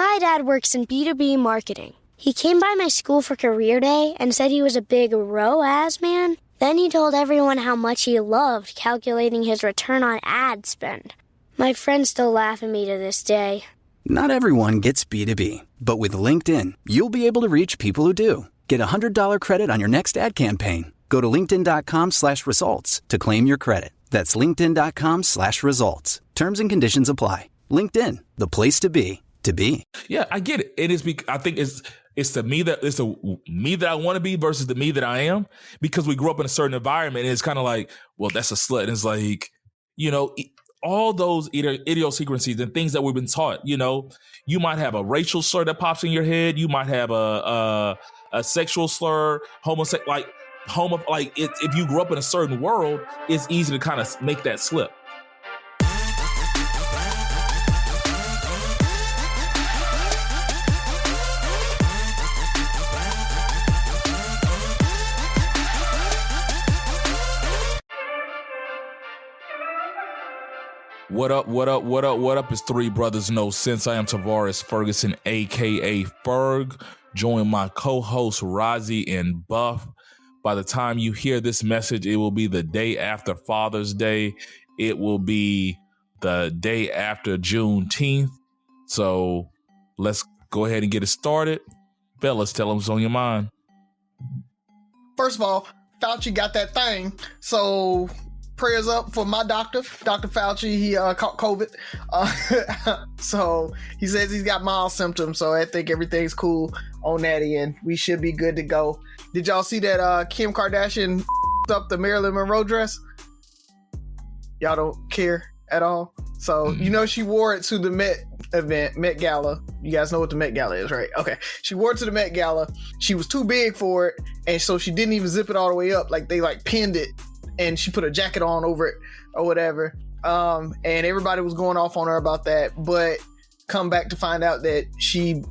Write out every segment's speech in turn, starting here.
My dad works in B2B marketing. He came by my school for career day and said he was a big ROAS man. Then he told everyone how much he loved calculating his return on ad spend. My friends still laugh at me to this day. Not everyone gets B2B, but with LinkedIn, you'll be able to reach people who do. Get $100 credit on your next ad campaign. Go to linkedin.com/results to claim your credit. That's linkedin.com/results. Terms and conditions apply. LinkedIn, the place to be, to be. Yeah, I get it. It is. I think it's the me that I want to be versus the me that I am, because we grew up in a certain environment. And it's kind of like, well, that's a slut. And it's like, all those idiosyncrasies and things that we've been taught. You might have a racial slur that pops in your head. You might have a sexual slur, homosexual, if you grew up in a certain world, it's easy to kind of make that slip. What up? It's Three Brothers No Sense. I am Tavares Ferguson, a.k.a. Ferg. Join my co-hosts Rozzy and Buff. By the time you hear this message, it will be the day after Father's Day. It will be the day after Juneteenth. So let's go ahead and get it started. Fellas, tell them what's on your mind. First of all, Fauci got that thing. So prayers up for my doctor, Dr. Fauci. He caught COVID. So he says he's got mild symptoms. So I think everything's cool on that end. We should be good to go. Did y'all see that Kim Kardashian up the Marilyn Monroe dress? Y'all don't care at all? So, she wore it to the Met Gala. You guys know what the Met Gala is, right? Okay. She wore it to the Met Gala. She was too big for it. And so she didn't even zip it all the way up. Like they pinned it and she put a jacket on over it or whatever. And everybody was going off on her about that, but come back to find out that she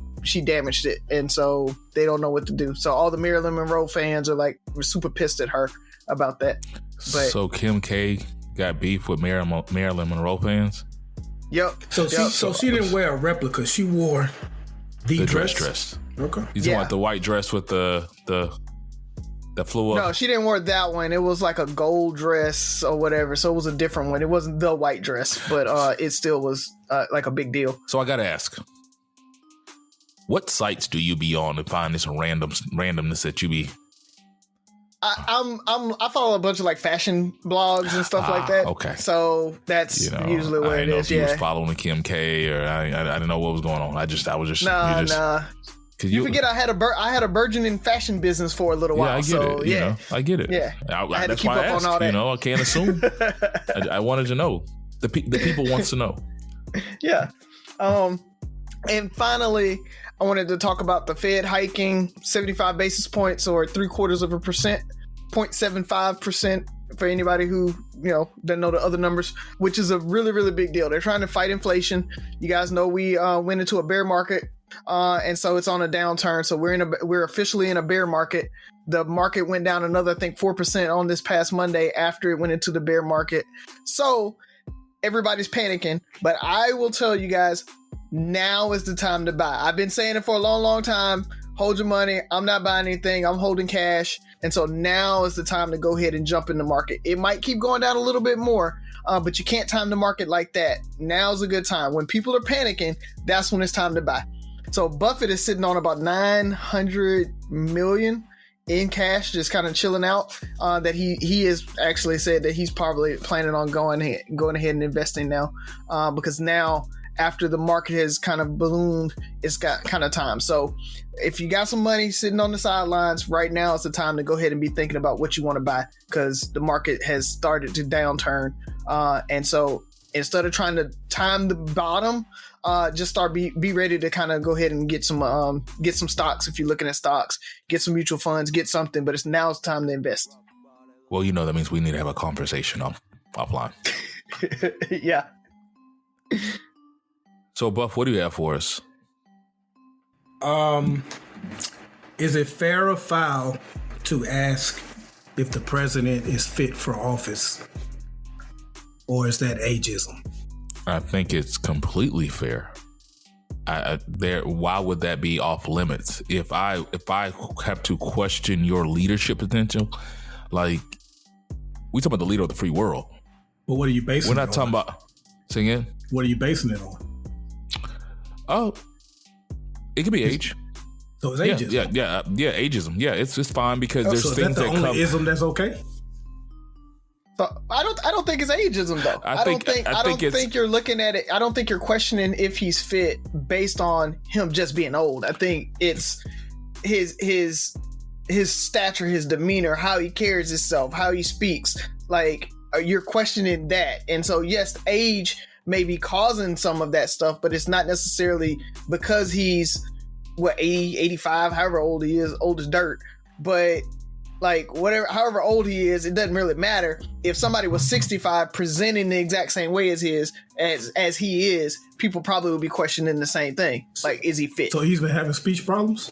damaged it. And so they don't know what to do. So all the Marilyn Monroe fans are super pissed at her about that. But so Kim K got beef with Marilyn Monroe fans? Yep. So she didn't wear a replica. She wore the dress. Okay. You talking about the white dress with the flew up? No, she didn't wear that one. It was like a gold dress or whatever. So it was a different one. It wasn't the white dress, but it still was like a big deal. So I got to ask, what sites do you be on to find this randomness that you be? I follow a bunch of fashion blogs and stuff like that. Okay. So that's usually where it is. I didn't know if you was following Kim K or I didn't know what was going on. I was just nah. You forget I had a burgeoning fashion business for a little while. I get it. Yeah, I had to keep up on all that. I can't assume. I wanted to know. The people wants to know. Yeah. And finally, I wanted to talk about the Fed hiking 75 basis points or 0.75%, 0.75% for anybody who doesn't know the other numbers, which is a really, really big deal. They're trying to fight inflation. You guys know we went into a bear market. And so it's on a downturn. So we're officially in a bear market. The market went down another, I think, 4% on this past Monday after it went into the bear market. So everybody's panicking. But I will tell you guys, now is the time to buy. I've been saying it for a long, long time. Hold your money. I'm not buying anything. I'm holding cash. And so now is the time to go ahead and jump in the market. It might keep going down a little bit more, but you can't time the market like that. Now's a good time. When people are panicking, that's when it's time to buy. So Buffett is sitting on about $900 million in cash, just kind of chilling out. That he has actually said that he's probably planning on going ahead and investing now, because now after the market has kind of ballooned, it's got kind of time. So if you got some money sitting on the sidelines right now, it's the time to go ahead and be thinking about what you want to buy, because the market has started to downturn. And so instead of trying to time the bottom, just be ready to kind of go ahead and get some stocks. If you're looking at stocks, get some mutual funds, get something, but it's time to invest. Well, that means we need to have a conversation offline. Yeah. So Buff, what do you have for us? Is it fair or foul to ask if the president is fit for office? Or is that ageism? I think it's completely fair. Why would that be off limits? If I have to question your leadership potential, like we talking about the leader of the free world. But what are you basing? We're not talking about. Say again. What are you basing it on? Oh, it could be age. So it's ageism. Yeah, ageism. Yeah, it's fine because there's so things that's the that only ism that's okay. So I don't think it's ageism though. I don't think you're looking at it. I don't think you're questioning if he's fit based on him just being old. I think it's his stature, his demeanor, how he carries himself, how he speaks. Like you're questioning that, and so yes, age may be causing some of that stuff, but it's not necessarily because he's 80, 85, however old he is, old as dirt. But like however old he is, it doesn't really matter. If somebody was 65 presenting the exact same way as he is, people probably would be questioning the same thing. Like, is he fit? So he's been having speech problems?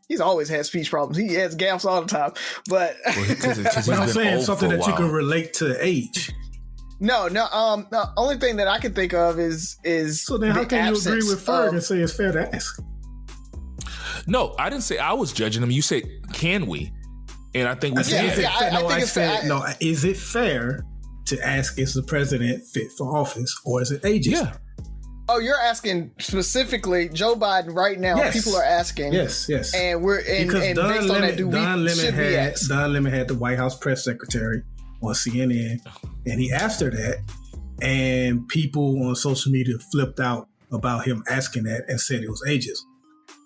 He's always had speech problems. He has gaffes all the time. But, but I'm saying something that you can relate to age. No. The only thing that I can think of is so then how can you agree with Ferg and say it's fair to ask? No, I didn't say I was judging him. You said, can we? And I think we can. Is it fair to ask, is the president fit for office, or is it ageist? Yeah. Oh, you're asking specifically Joe Biden right now. Yes. People are asking. Yes. And based on that, Don Lemon had the White House press secretary on CNN, and he asked her that, and people on social media flipped out about him asking that and said it was ageism.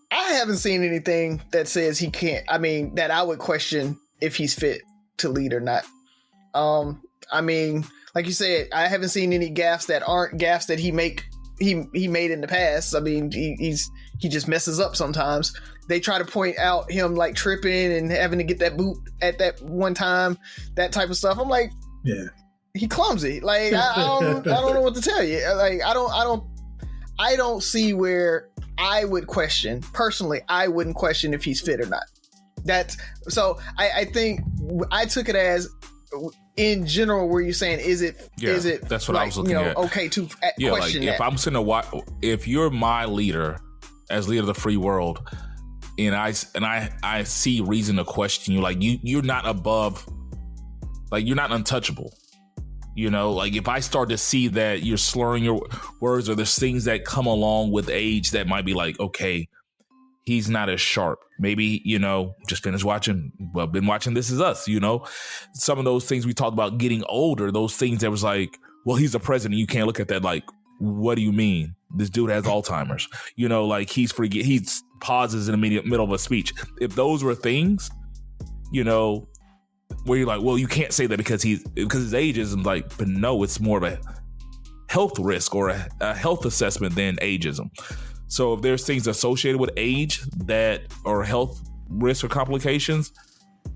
I haven't seen anything that says he can't. I mean, that I would question if he's fit to lead or not. I mean, like you said, I haven't seen any gaffes that aren't gaffes that he made in the past. I mean, he just messes up sometimes. They try to point out him like tripping and having to get that boot at that one time, that type of stuff. I'm like, yeah, he clumsy. Like I don't know what to tell you. Like I don't see where I would question personally. I wouldn't question if he's fit or not. So I think I took it as in general. Were you saying is it? That's what I was looking at. Okay, to question like that. If I'm sitting if you're my leader as leader of the free world, and I see reason to question you, like you're not above, like you're not untouchable. You know, like if I start to see that you're slurring your words or there's things that come along with age that might be like, okay, he's not as sharp. Maybe, just been watching This Is Us, some of those things we talked about getting older, those things that was like, well, he's the president. You can't look at that like, what do you mean? This dude has Alzheimer's, like he pauses in the middle of a speech. If those were things, where you're like, well, you can't say that because his age is like, but no, it's more of a health risk or a health assessment than ageism. So if there's things associated with age that are health risks or complications,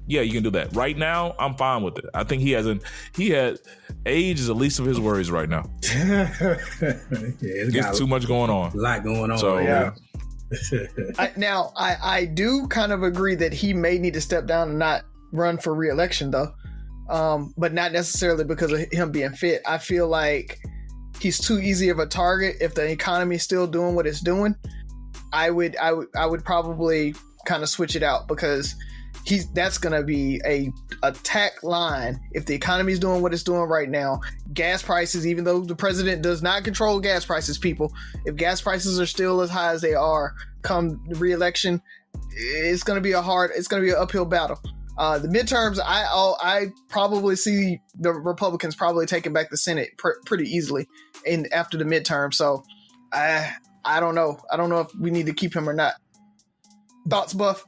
yeah, you can do that. Right now, I'm fine with it. I think age is the least of his worries right now. It's too much going on. A lot going on. So, yeah. I do kind of agree that he may need to step down and not run for re-election though, but not necessarily because of him being fit. I feel like he's too easy of a target. If the economy is still doing what it's doing, I would probably kind of switch it out, because that's going to be a attack line. If the economy is doing what it's doing right now, gas prices, even though the president does not control gas prices, people, if gas prices are still as high as they are come re-election, it's going to be an uphill battle. The midterms, I probably see the Republicans probably taking back the Senate pretty easily after the midterm. So I don't know. I don't know if we need to keep him or not. Thoughts, Buff?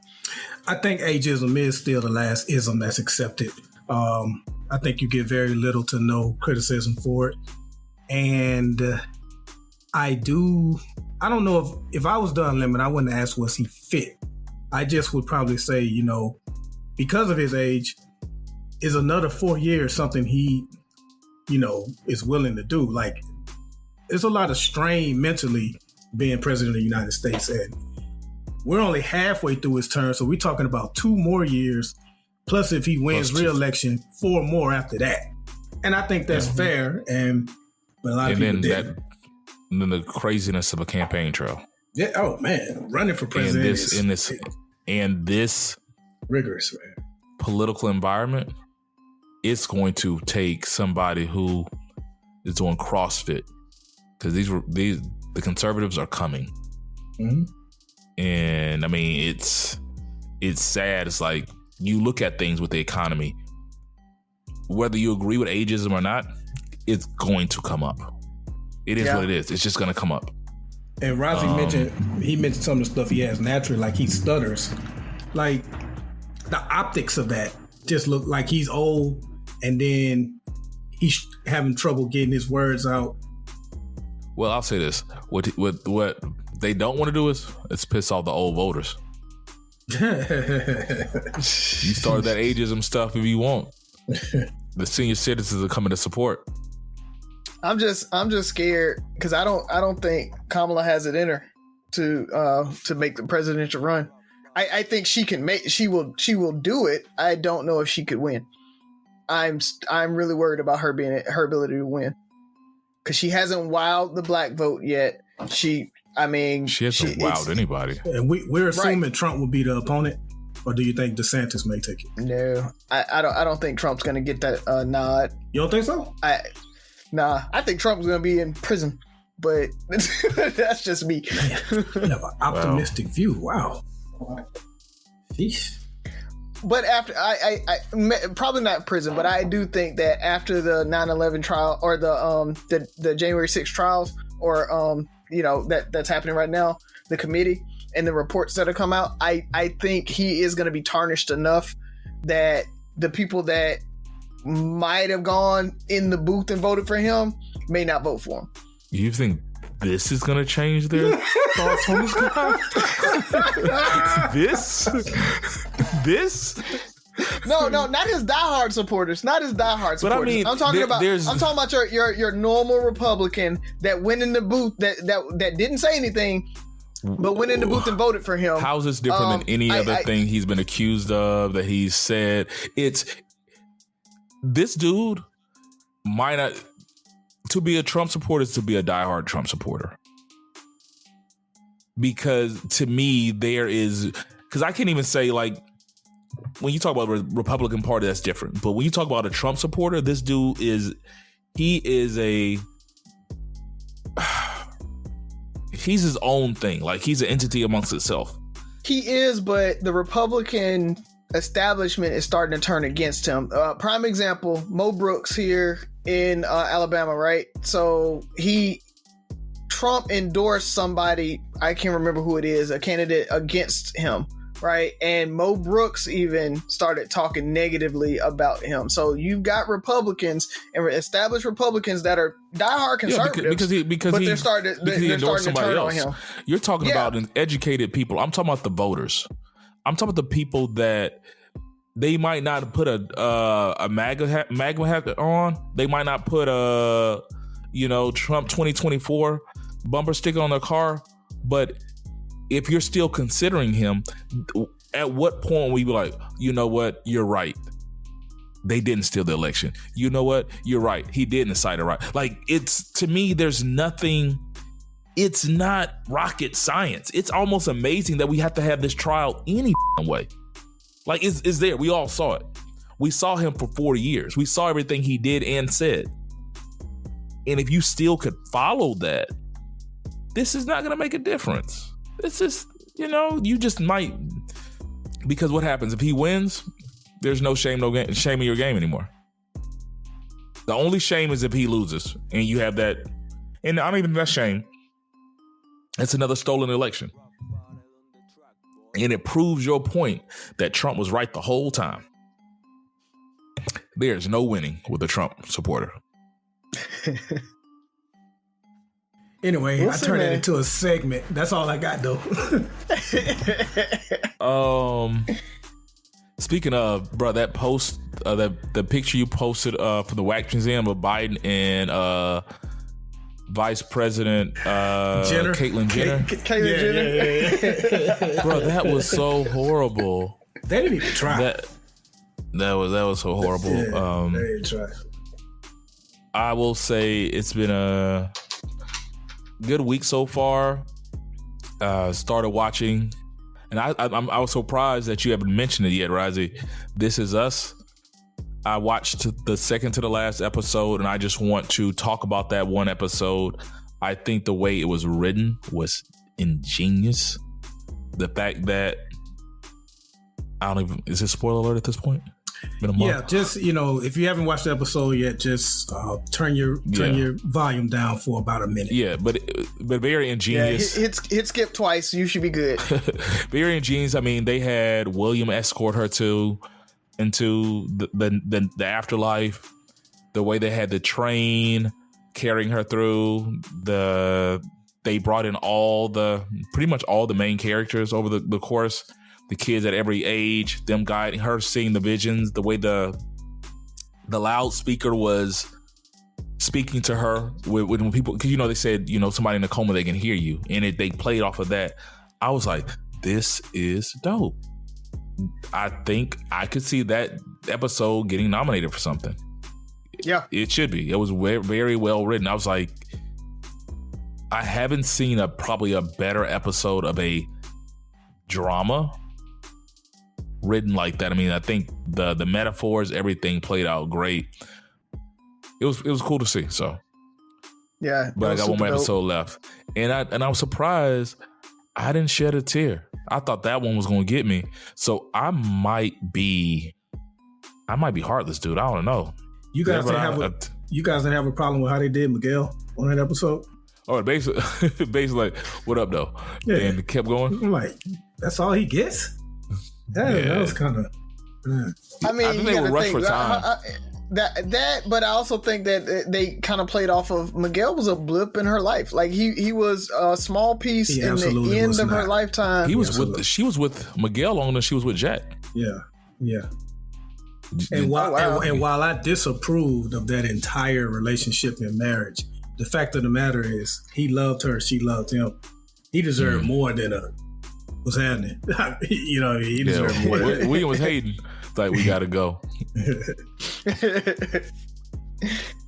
I think ageism is still the last ism that's accepted. I think you get very little to no criticism for it. And I don't know if I was Don Lemon, I wouldn't ask, was he fit? I just would probably say, because of his age, is another 4 years something he, is willing to do. Like, there's a lot of strain mentally being president of the United States, and we're only halfway through his term, so we're talking about 2 more years, plus if he wins re-election, 4 more after that. And I think that's fair, but a lot of people didn't. than the craziness of a campaign trail. Yeah. Oh man, running for president in this rigorous, man, political environment. It's going to take somebody who is doing CrossFit, because the conservatives are coming, and I mean it's sad. It's like you look at things with the economy, whether you agree with ageism or not, it's going to come up. It is what it is. It's just going to come up. And Rossi mentioned some of the stuff he has naturally, like he stutters. Like the optics of that just look like he's old, and then he's having trouble getting his words out. Well, I'll say this: what they don't want to do is piss off the old voters. You started that ageism stuff if you want. The senior citizens are coming to support. I'm just scared because I don't think Kamala has it in her to make the presidential run. I think she will do it. I don't know if she could win. I'm really worried about her ability to win, because she hasn't wowed the black vote yet. She hasn't wowed anybody. And we're assuming Trump will be the opponent, or do you think DeSantis may take it? No, I don't think Trump's going to get that nod. You don't think so? Nah, I think Trump's going to be in prison, but that's just me. You have an optimistic view. Wow. Sheesh. But after I probably not prison, but I do think that after the 9/11 trial, or the January 6th trials, or that's happening right now, the committee and the reports that have come out, I think he is going to be tarnished enough that the people that might have gone in the booth and voted for him may not vote for him. You think this is going to change their thoughts on this guy? This? No, not his diehard supporters. Not his diehard supporters. But I mean, I'm talking about your normal Republican that went in the booth that didn't say anything, but went in the booth and voted for him. How is this different than any other thing he's been accused of, that he's said? This dude might not. To be a Trump supporter is to be a diehard Trump supporter. Because to me, because I can't even say, like, when you talk about the Republican Party, that's different. But when you talk about a Trump supporter, this dude he's his own thing. Like, he's an entity amongst itself. He is, but the Republican establishment is starting to turn against him. Prime example, Mo Brooks here in Alabama, right? So Trump endorsed somebody, I can't remember who it is, a candidate against him, right? And Mo Brooks even started talking negatively about him. So you've got Republicans and established Republicans that are diehard conservatives, but they're starting to turn on him. You're talking about educated people. I'm talking about the voters. I'm talking about the people that they might not put a MAGA hat on. They might not put a Trump 2024 bumper sticker on their car. But if you're still considering him, at what point will you be like, you know what, you're right, they didn't steal the election. You know what, you're right, he didn't cite it right. Like, to me, there's nothing. It's not rocket science. It's almost amazing that we have to have this trial any way. Like, it's there. We all saw it. We saw him for 40 years. We saw everything he did and said. And if you still could follow that, this is not going to make a difference. It's just, you just might. Because what happens if he wins? There's no shame in your game anymore. The only shame is if he loses and you have that. And I don't even think that's shame. It's another stolen election. And it proves your point that Trump was right the whole time. There's no winning with a Trump supporter. Anyway, I turned it into a segment. That's all I got, though. Speaking of, bro, that post, the picture you posted for the Wax Museum of Biden and Vice President Caitlyn Jenner. Yeah. Bro, that was so horrible. They didn't even try. That was so horrible. They didn't try. I will say it's been Good week so far. Started watching, and I was surprised that you haven't mentioned it yet, Razi. This Is Us. I watched the second to the last episode, and I just want to talk about that one episode. I think the way it was written was ingenious. The fact that is it spoiler alert at this point? Been a month. Yeah, just if you haven't watched the episode yet, just turn your volume down for about a minute. Yeah, but very ingenious. Yeah, hit skip twice. You should be good. Very ingenious. I mean, they had William escort her into the afterlife. The way they had the train carrying her through. They brought in pretty much all the main characters over the course. The kids at every age, them guiding her, seeing the visions, the way the loudspeaker was speaking to her when people, because they said somebody in a coma, they can hear you, and they played off of that. I was like, this is dope. I think I could see that episode getting nominated for something. Yeah, it should be. It was very well written. I was like, I haven't seen probably a better episode of a drama written like that. I mean, I think the metaphors, everything played out great. It was cool to see. So yeah, but I got one more episode left, and I was surprised I didn't shed a tear. I thought that one was gonna get me. So I might be heartless, dude. I don't know. You guys didn't have a problem with how they did Miguel on that episode? Oh, basically like, what up though? Yeah. And it kept going. I'm like, that's all he gets? That was kind of. I mean, I think they were rushed for time. But I also think that they kind of played off of Miguel was a blip in her life. Like he was a small piece in the end of her lifetime. She was with Miguel longer than she was with Jack. Yeah. And while I disapproved of that entire relationship and marriage, the fact of the matter is he loved her, she loved him. He deserved more than what's happening. He deserved more. William was hating. Like, we gotta go.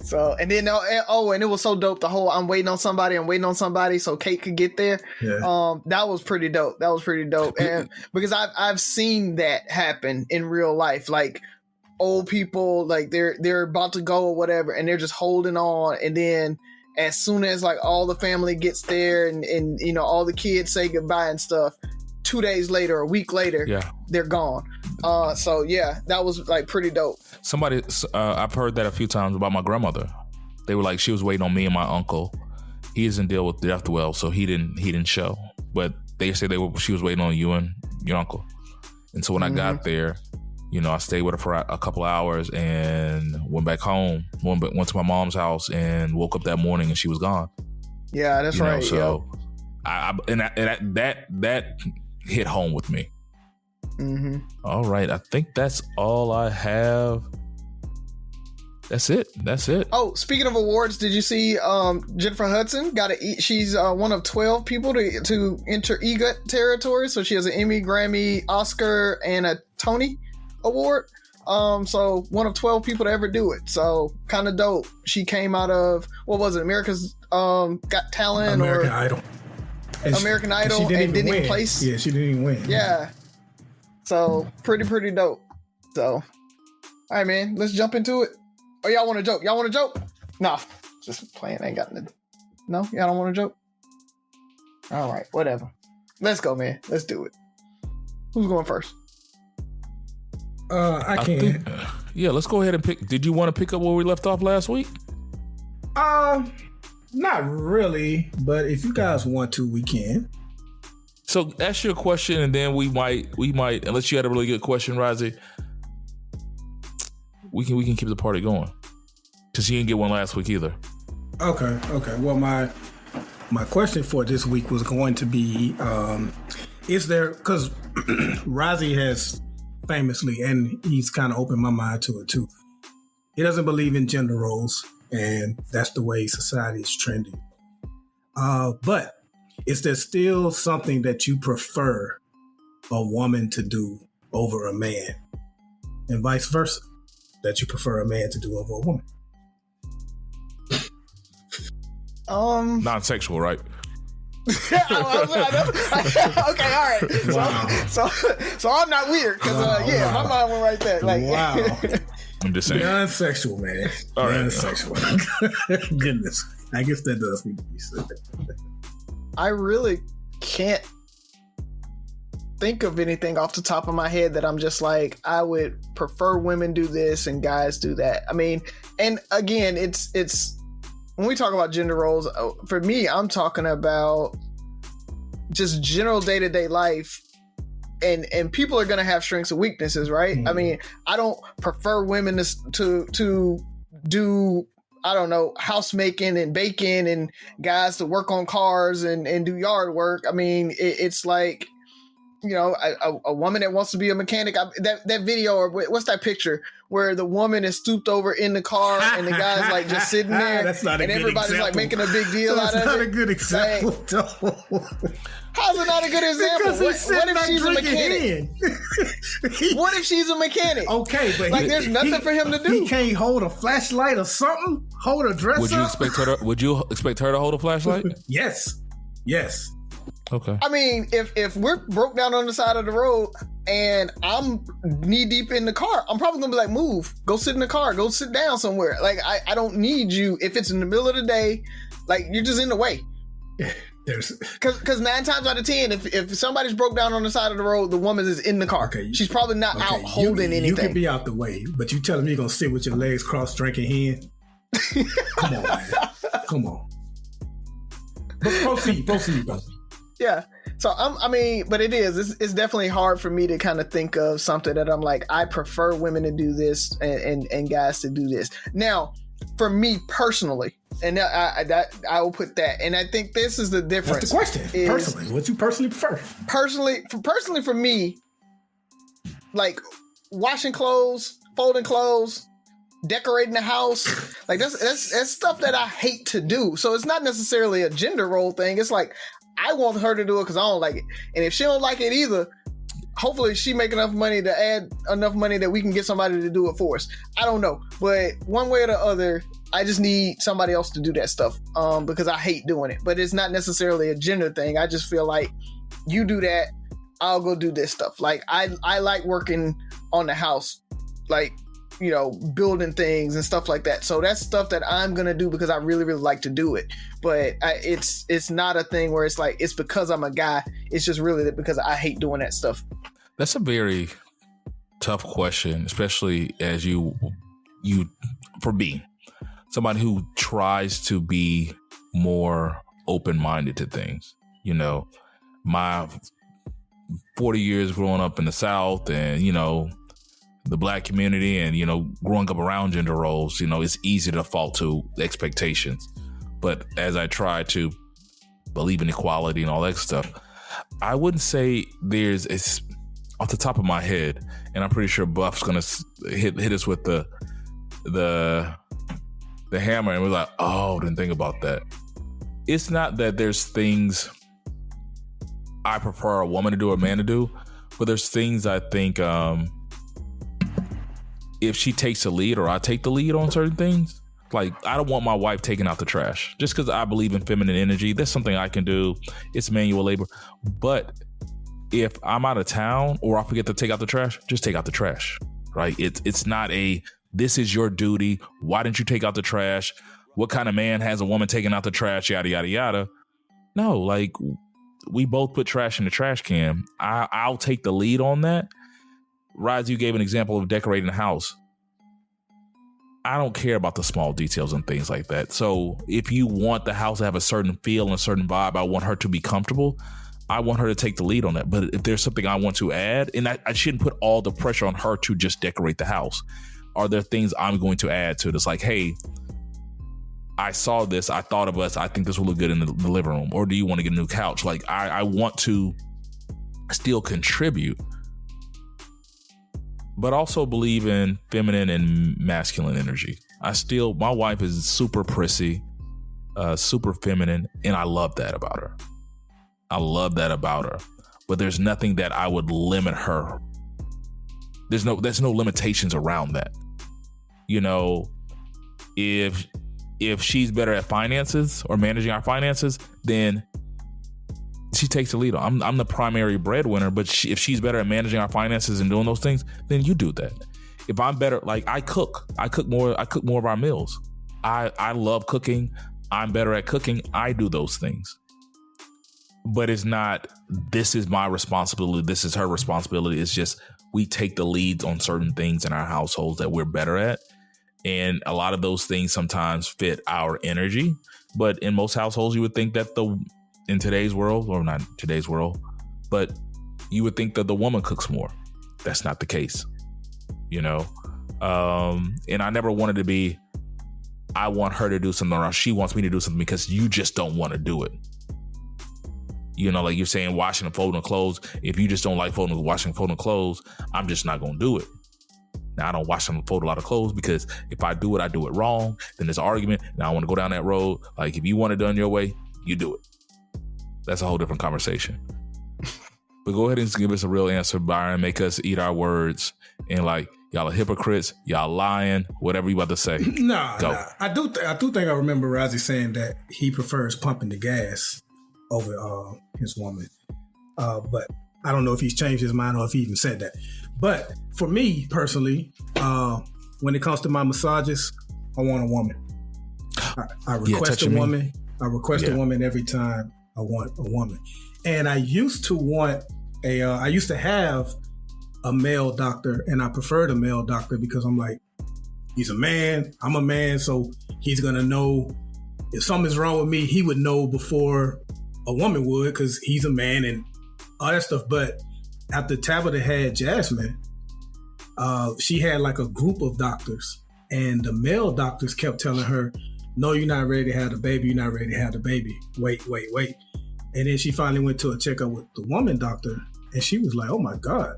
So, and then and it was so dope. The whole I'm waiting on somebody so Kate could get there. Yeah. That was pretty dope. And because I've seen that happen in real life. Like, old people, like they're about to go or whatever, and they're just holding on, and then as soon as like all the family gets there and all the kids say goodbye and stuff, 2 days later, a week later, they're gone. So yeah, that was like pretty dope. Somebody, I've heard that a few times about my grandmother. They were like, she was waiting on me and my uncle. He doesn't deal with death well, so he didn't show. But they said she was waiting on you and your uncle. And so when I got there, I stayed with her for a couple of hours and went back home. Went to my mom's house and woke up that morning and she was gone. Yeah, that's right. So that hit home with me. Mm-hmm. All right, I think that's all I have. That's it. Oh, speaking of awards, did you see Jennifer Hudson she's one of 12 people to enter EGOT territory, so she has an Emmy, Grammy, Oscar, and a Tony award. So one of 12 people to ever do it. So kind of dope. She came out of, what was it, America's Got Talent, American Idol. American Idol, and didn't even place. Yeah, she didn't even win. Yeah. So pretty dope. So, all right, man, let's jump into it. Oh, y'all want to joke? Nah, just playing. I ain't got nothing. No, y'all don't want to joke? All right, whatever. Let's go, man. Let's do it. Who's going first? I can. Let's go ahead and pick. Did you want to pick up where we left off last week? Not really, but if you guys want to, we can. So ask your question, and then we might, unless you had a really good question, Razi, we can keep the party going. Because you didn't get one last week either. Okay. Well, my question for this week was going to be, is there, because Razi has famously, and he's kind of opened my mind to it too, he doesn't believe in gender roles, and that's the way society is trending. But is there still something that you prefer a woman to do over a man, and vice versa, that you prefer a man to do over a woman? Non-sexual, right? Okay, all right. So I'm not weird because my mind went right there. Like, wow. I'm just saying. Non-sexual, man. All right. Non-sexual. Goodness. I guess that does need to be said. I really can't think of anything off the top of my head that I'm just like, I would prefer women do this and guys do that. I mean, and again, it's when we talk about gender roles, for me, I'm talking about just general day-to-day life. And people are going to have strengths and weaknesses, right? Mm-hmm. I mean, I don't prefer women to do, I don't know, house making and baking, and guys to work on cars and do yard work. I mean, it's like, you know, a woman that wants to be a mechanic. That video, or what's that picture where the woman is stooped over in the car and the guy's like just sitting there, That's not a and good everybody's example. like making a big deal out of it. That's not a good example. Like, how's it not a good example? What if she's a mechanic? What if she's a mechanic? Okay, but like there's nothing for him to do. He can't hold a flashlight or something. Hold a dresser. Would you expect her to hold a flashlight? Yes. Okay. I mean, if we're broke down on the side of the road and I'm knee deep in the car, I'm probably gonna be like, move, go sit in the car, go sit down somewhere. Like I don't need you if it's in the middle of the day. Like you're just in the way. Because 9 times out of 10, if somebody's broke down on the side of the road, the woman is in the car. Okay, she's probably not out holding anything. You can be out the way, but you telling me you're gonna sit with your legs crossed drinking hen? Come on, man. Come on. But proceed. Yeah. So but it's definitely hard for me to kind of think of something that I'm like, I prefer women to do this and guys to do this. Now, for me personally, and I will put that, and I think this is the difference. What's the question? Personally, what you personally prefer? Personally for me, like washing clothes, folding clothes, decorating the house, like that's stuff that I hate to do. So it's not necessarily a gender role thing. It's like I want her to do it because I don't like it, and if she don't like it either, hopefully she make enough money to add enough money that we can get somebody to do it for us. I don't know, but one way or the other, I just need somebody else to do that stuff because I hate doing it. But it's not necessarily a gender thing. I just feel like you do that, I'll go do this stuff. Like I like working on the house, like, you know, building things and stuff like that. So that's stuff that I'm gonna do because I really, really like to do it. But it's not a thing where it's like it's because I'm a guy. It's just really because I hate doing that stuff. That's a very tough question, especially as you for me, somebody who tries to be more open-minded to things. You know, my 40 years growing up in the South, and you know, the Black community, and you know, growing up around gender roles, you know, it's easy to fall to expectations. But as I try to believe in equality and all that stuff, I wouldn't say it's off the top of my head, and I'm pretty sure Buff's gonna hit us with the hammer, and we're like, oh, didn't think about that. It's not that there's things I prefer a woman to do or a man to do, but there's things I think if she takes the lead or I take the lead on certain things, like I don't want my wife taking out the trash just because I believe in feminine energy. That's something I can do. It's manual labor. But if I'm out of town or I forget to take out the trash, just take out the trash, right? It's not this is your duty. Why didn't you take out the trash? What kind of man has a woman taking out the trash? Yada, yada, yada. No, like we both put trash in the trash can. I'll take the lead on that. Rise, you gave an example of decorating the house. I don't care about the small details and things like that. So if you want the house to have a certain feel and a certain vibe, I want her to be comfortable. I want her to take the lead on that. But if there's something I want to add, and I shouldn't put all the pressure on her to just decorate the house. Are there things I'm going to add to it? It's like, hey, I saw this. I thought of us. I think this will look good in the living room. Or do you want to get a new couch? Like I want to still contribute, but also believe in feminine and masculine energy. My wife is super prissy, super feminine, and I love that about her. But there's nothing that I would limit her. There's no limitations around that. You know, if if she's better at finances or managing our finances, then she takes the lead. I'm the primary breadwinner, but if she's better at managing our finances and doing those things, then you do that. If I'm better, like I cook more of our meals. I love cooking. I'm better at cooking. I do those things. But it's not, this is my responsibility, this is her responsibility. It's just we take the leads on certain things in our households that we're better at. And a lot of those things sometimes fit our energy. But in most households, you would think that in today's world, or not today's world, but you would think that the woman cooks more. That's not the case, you know? And I never wanted to be, I want her to do something or she wants me to do something because you just don't want to do it. You know, like you're saying, washing and folding clothes. If you just don't like washing and folding clothes, I'm just not going to do it. Now, I don't wash and fold a lot of clothes because if I do it wrong. Then there's an argument. Now I want to go down that road. Like if you want it done your way, you do it. That's a whole different conversation. But go ahead and give us a real answer, Byron. Make us eat our words. And like, y'all are hypocrites. Y'all lying. Whatever you about to say. Nah. I do think I remember Rozzy saying that he prefers pumping the gas over his woman. But I don't know if he's changed his mind or if he even said that. But for me personally, when it comes to my massages, I want a woman. I request a woman. I request a woman every time I want a woman. And I used to have a male doctor, and I preferred a male doctor because I'm like, he's a man, I'm a man, so he's gonna know if something's wrong with me, he would know before a woman would because he's a man and all that stuff. But after Tabitha had Jasmine, she had like a group of doctors, and the male doctors kept telling her, no, you're not ready to have the baby. You're not ready to have the baby. Wait. And then she finally went to a checkup with the woman doctor, and she was like, oh my God,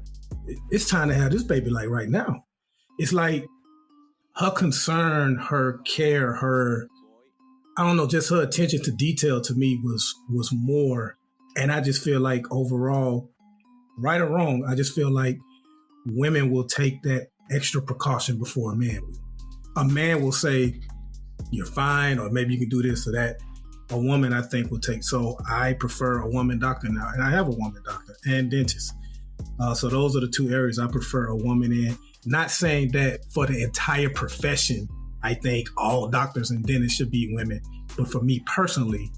it's time to have this baby like right now. It's like her concern, her care, I don't know, just her attention to detail to me was more. And I just feel like overall, right or wrong, I just feel like women will take that extra precaution before a man will. A man will say, you're fine, or maybe you can do this or that. A woman, I think, will take. So I prefer a woman doctor now, and I have a woman doctor and dentist. So those are the two areas I prefer a woman in. Not saying that for the entire profession, I think all doctors and dentists should be women. But for me personally,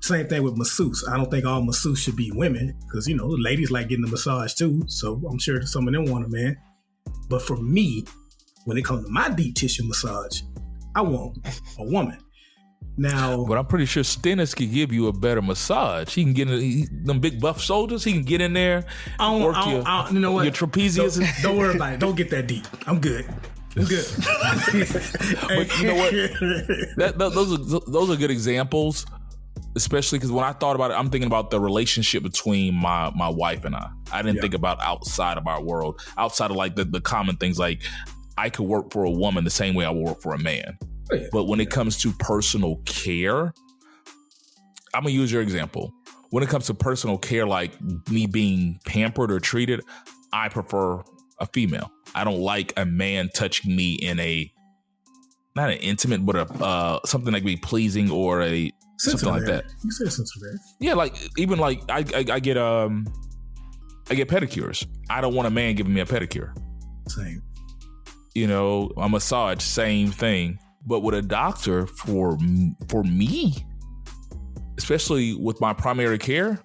same thing with masseuse. I don't think all masseuse should be women because, you know, the ladies like getting a massage too. So I'm sure some of them want a man. But for me, when it comes to my deep tissue massage, I want a woman. Now, but I'm pretty sure Stennis can give you a better massage. He can get them big buff shoulders. He can get in there, work your trapezius. Don't worry about it. Don't get that deep. I'm good. But you know what? Those are good examples, especially because when I thought about it, I'm thinking about the relationship between my wife and I. I didn't think about outside of our world, outside of like the common things like I could work for a woman the same way I would work for a man. But when it comes to personal care, I'm going to use your example. When it comes to personal care, like me being pampered or treated, I prefer a female. I don't like a man touching me in not an intimate, but something like be pleasing or something like that. You said sensitive. Yeah, like even like I get pedicures. I don't want a man giving me a pedicure. Same. You know, a massage, same thing. But with a doctor, for me, especially with my primary care,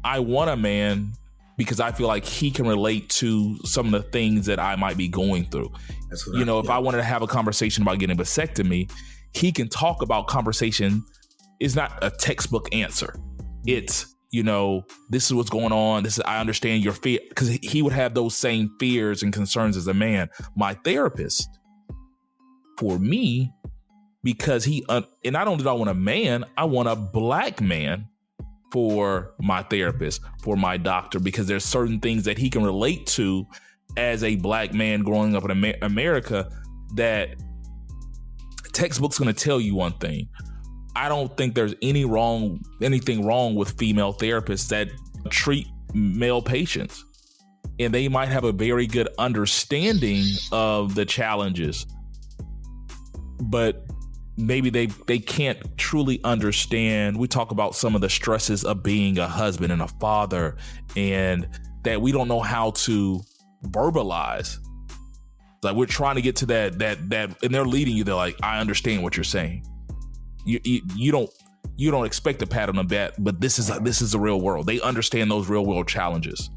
I want a man because I feel like he can relate to some of the things that I might be going through. If I wanted to have a conversation about getting a vasectomy, he can talk about conversation. It's not a textbook answer. It's, this is what's going on. I understand your fear, because he would have those same fears and concerns as a man. My therapist, for me, because and not only do I want a man, I want a black man for my therapist, for my doctor, because there's certain things that he can relate to as a black man growing up in America that textbook's going to tell you one thing. I don't think there's anything wrong with female therapists that treat male patients, and they might have a very good understanding of the challenges. But maybe they can't truly understand. We talk about some of the stresses of being a husband and a father, and that we don't know how to verbalize. Like, we're trying to get to that, and they're leading you. They're like, I understand what you're saying. You don't expect a pat on the back, but this is the real world. They understand those real world challenges.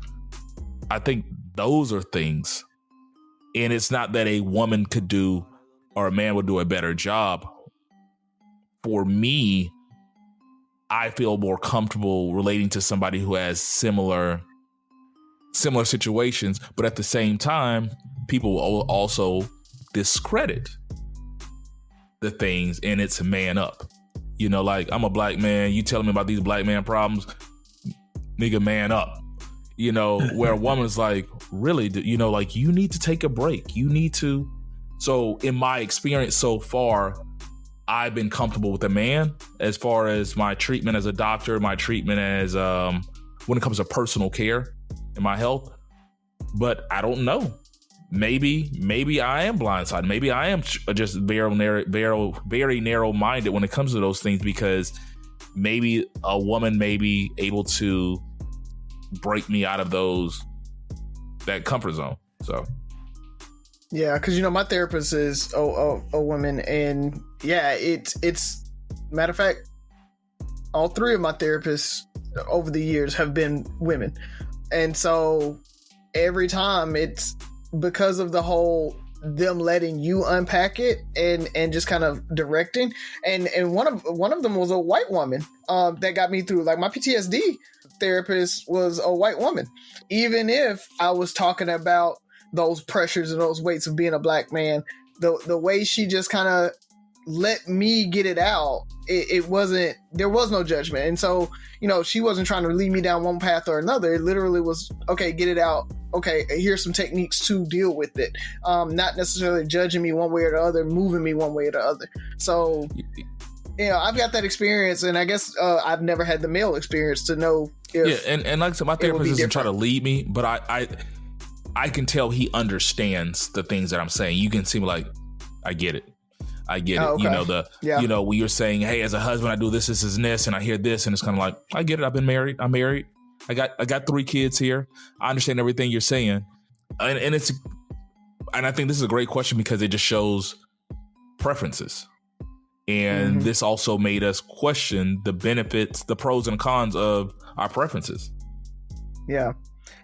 I think those are things, and it's not that a woman could do or a man would do a better job. For me, I feel more comfortable relating to somebody who has similar situations, but at the same time, people will also discredit the things, and it's man up. You know, like, I'm a black man, you telling me about these black man problems, nigga, man up. You know, where a woman's like, really, you know, like, you need to take a break. You need to. So in my experience so far, I've been comfortable with a man as far as my treatment as a doctor, my treatment as when it comes to personal care and my health. But I don't know. Maybe I am blindsided. Maybe I am just very narrow-minded when it comes to those things, because maybe a woman may be able to break me out of that comfort zone. So. Yeah, because, you know, my therapist is a woman, and yeah, it's matter of fact, all three of my therapists over the years have been women, and so every time it's because of the whole them letting you unpack it and just kind of directing, and one of them was a white woman that got me through. Like, my PTSD therapist was a white woman, even if I was talking about those pressures and those weights of being a black man, the way she just kind of let me get it out, it wasn't, there was no judgment. And so, you know, she wasn't trying to lead me down one path or another. It literally was, okay, get it out. Okay, here's some techniques to deal with it. Not necessarily judging me one way or the other, moving me one way or the other. So, you know, I've got that experience, and I guess I've never had the male experience to know if and like I said, my therapist doesn't try to lead me, but I can tell he understands the things that I'm saying. You can see me like, I get it. Okay. You know, you know, when you're saying, hey, as a husband, I do this, and this, and I hear this, and it's kind of like, I get it. I've been married. I'm married. I got 3 kids here. I understand everything you're saying. And I think this is a great question, because it just shows preferences. And this also made us question the benefits, the pros and cons of our preferences. Yeah.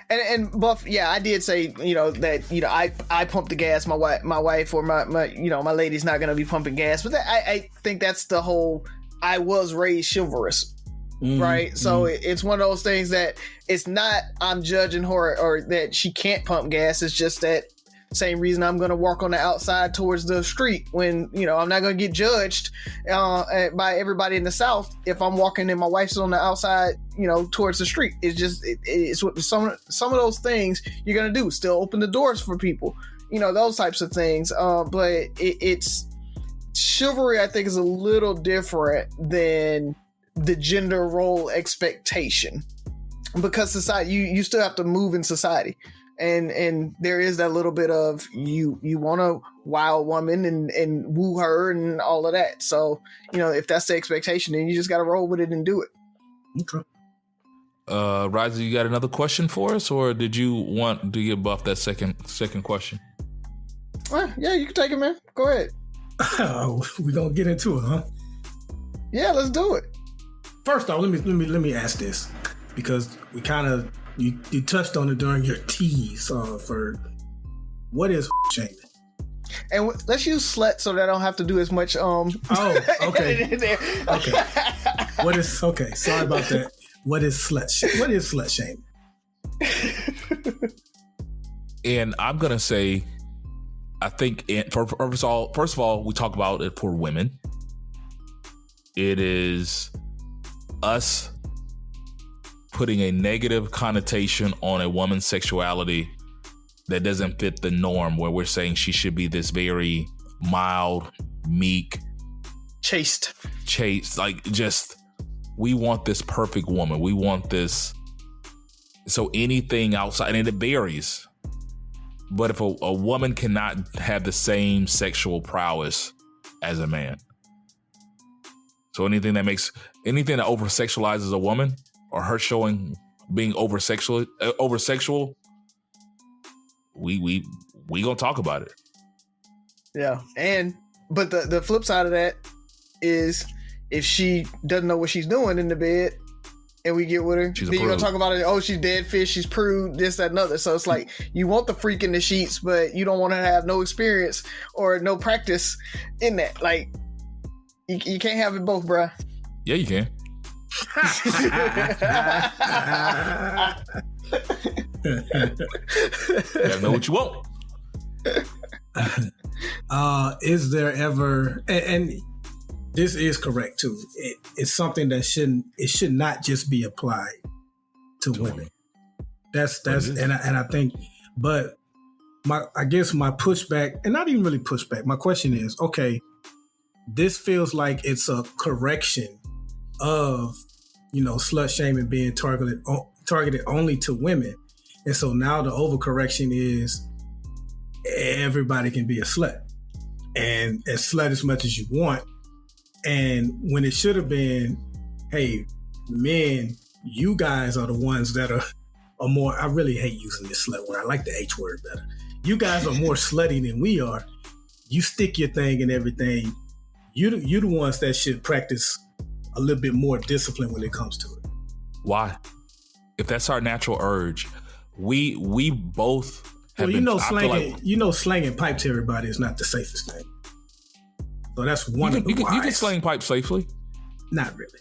And Buff, yeah, I did say, you know, that, you know, I pump the gas. My wife or my you know, my lady's not going to be pumping gas. But I think that's the whole, I was raised chivalrous, right? So it's one of those things that it's not I'm judging her or that she can't pump gas. It's just that same reason I'm going to walk on the outside towards the street when, you know, I'm not going to get judged by everybody in the South if I'm walking and my wife's on the outside, you know, towards the street. It's just, it's what some of those things you're going to do. Still open the doors for people, you know, those types of things. But it's chivalry, I think, is a little different than the gender role expectation, because society, you still have to move in society. And there is that little bit of you want to wow a woman and woo her and all of that. So, you know, if that's the expectation, then you just got to roll with it and do it. Okay. Riza, you got another question for us, or did you want to give Buff that second question? Yeah, you can take it, man. Go ahead. We're gonna get into it, huh? Yeah, let's do it. First off, let me ask this, because we kind of you touched on it during your tease for what is shaming. And let's use slut so that I don't have to do as much. Oh, okay. Okay. What is okay? Sorry about that. What is slut? What is slut shaming? And I'm gonna say, I think first of all, we talk about it for women. It is us putting a negative connotation on a woman's sexuality that doesn't fit the norm, where we're saying she should be this very mild, meek, chaste, like, just, we want this perfect woman. We want this. So anything outside, and it varies. But if a woman cannot have the same sexual prowess as a man, So anything that over sexualizes a woman or her showing being over sexual, we gonna talk about it. Yeah, but the flip side of that is if she doesn't know what she's doing in the bed and we get with her, then you're gonna talk about it. Oh, she's dead fish, she's prude, this, that, and other. So it's like you want the freak in the sheets, but you don't want to have no experience or no practice in that. Like you can't have it both, bruh. Yeah, you can. You gotta know what you want. Is there ever, and this is correct too, it's something that should not just be applied to women. That's and I think, but I guess my pushback, and not even really pushback, my question is, okay, this feels like it's a correction of, slut shaming being targeted only to women. And so now the overcorrection is everybody can be a slut and slut as much as you want. And when it should have been, hey, men, you guys are the ones that are more, I really hate using this slut word. I like the H word better. You guys are more slutty than we are. You stick your thing and everything. You're the ones that should practice a little bit more discipline when it comes to it. Why? If that's our natural urge, we both have slanging pipe to everybody is not the safest thing. So that's one of the whys. You can sling pipe safely. Not really.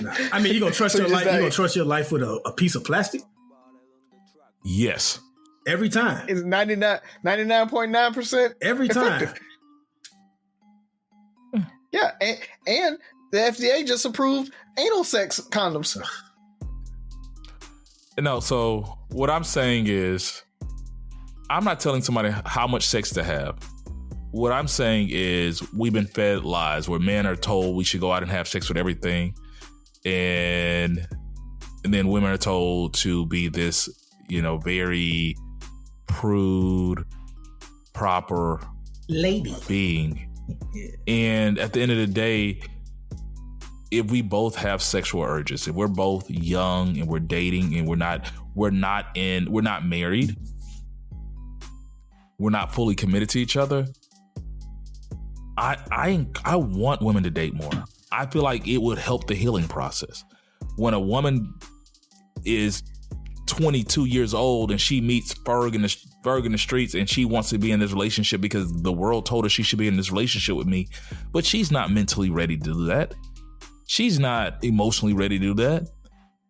Nah. I mean, you gonna trust your life? You gonna trust your life with a piece of plastic? Yes. Every time. It's 99.9% every effective. Time. Yeah, and the FDA just approved anal sex condoms. No, so what I'm saying is, I'm not telling somebody how much sex to have. What I'm saying is, we've been fed lies where men are told we should go out and have sex with everything, and then women are told to be this, very prude, proper lady being. And at the end of the day, if we both have sexual urges, if we're both young and we're dating and we're not married, we're not fully committed to each other, I want women to date more. I feel like it would help the healing process. When a woman is 22 years old and she meets Ferg in the streets and she wants to be in this relationship because the world told her she should be in this relationship with me, but she's not mentally ready to do that. She's not emotionally ready to do that.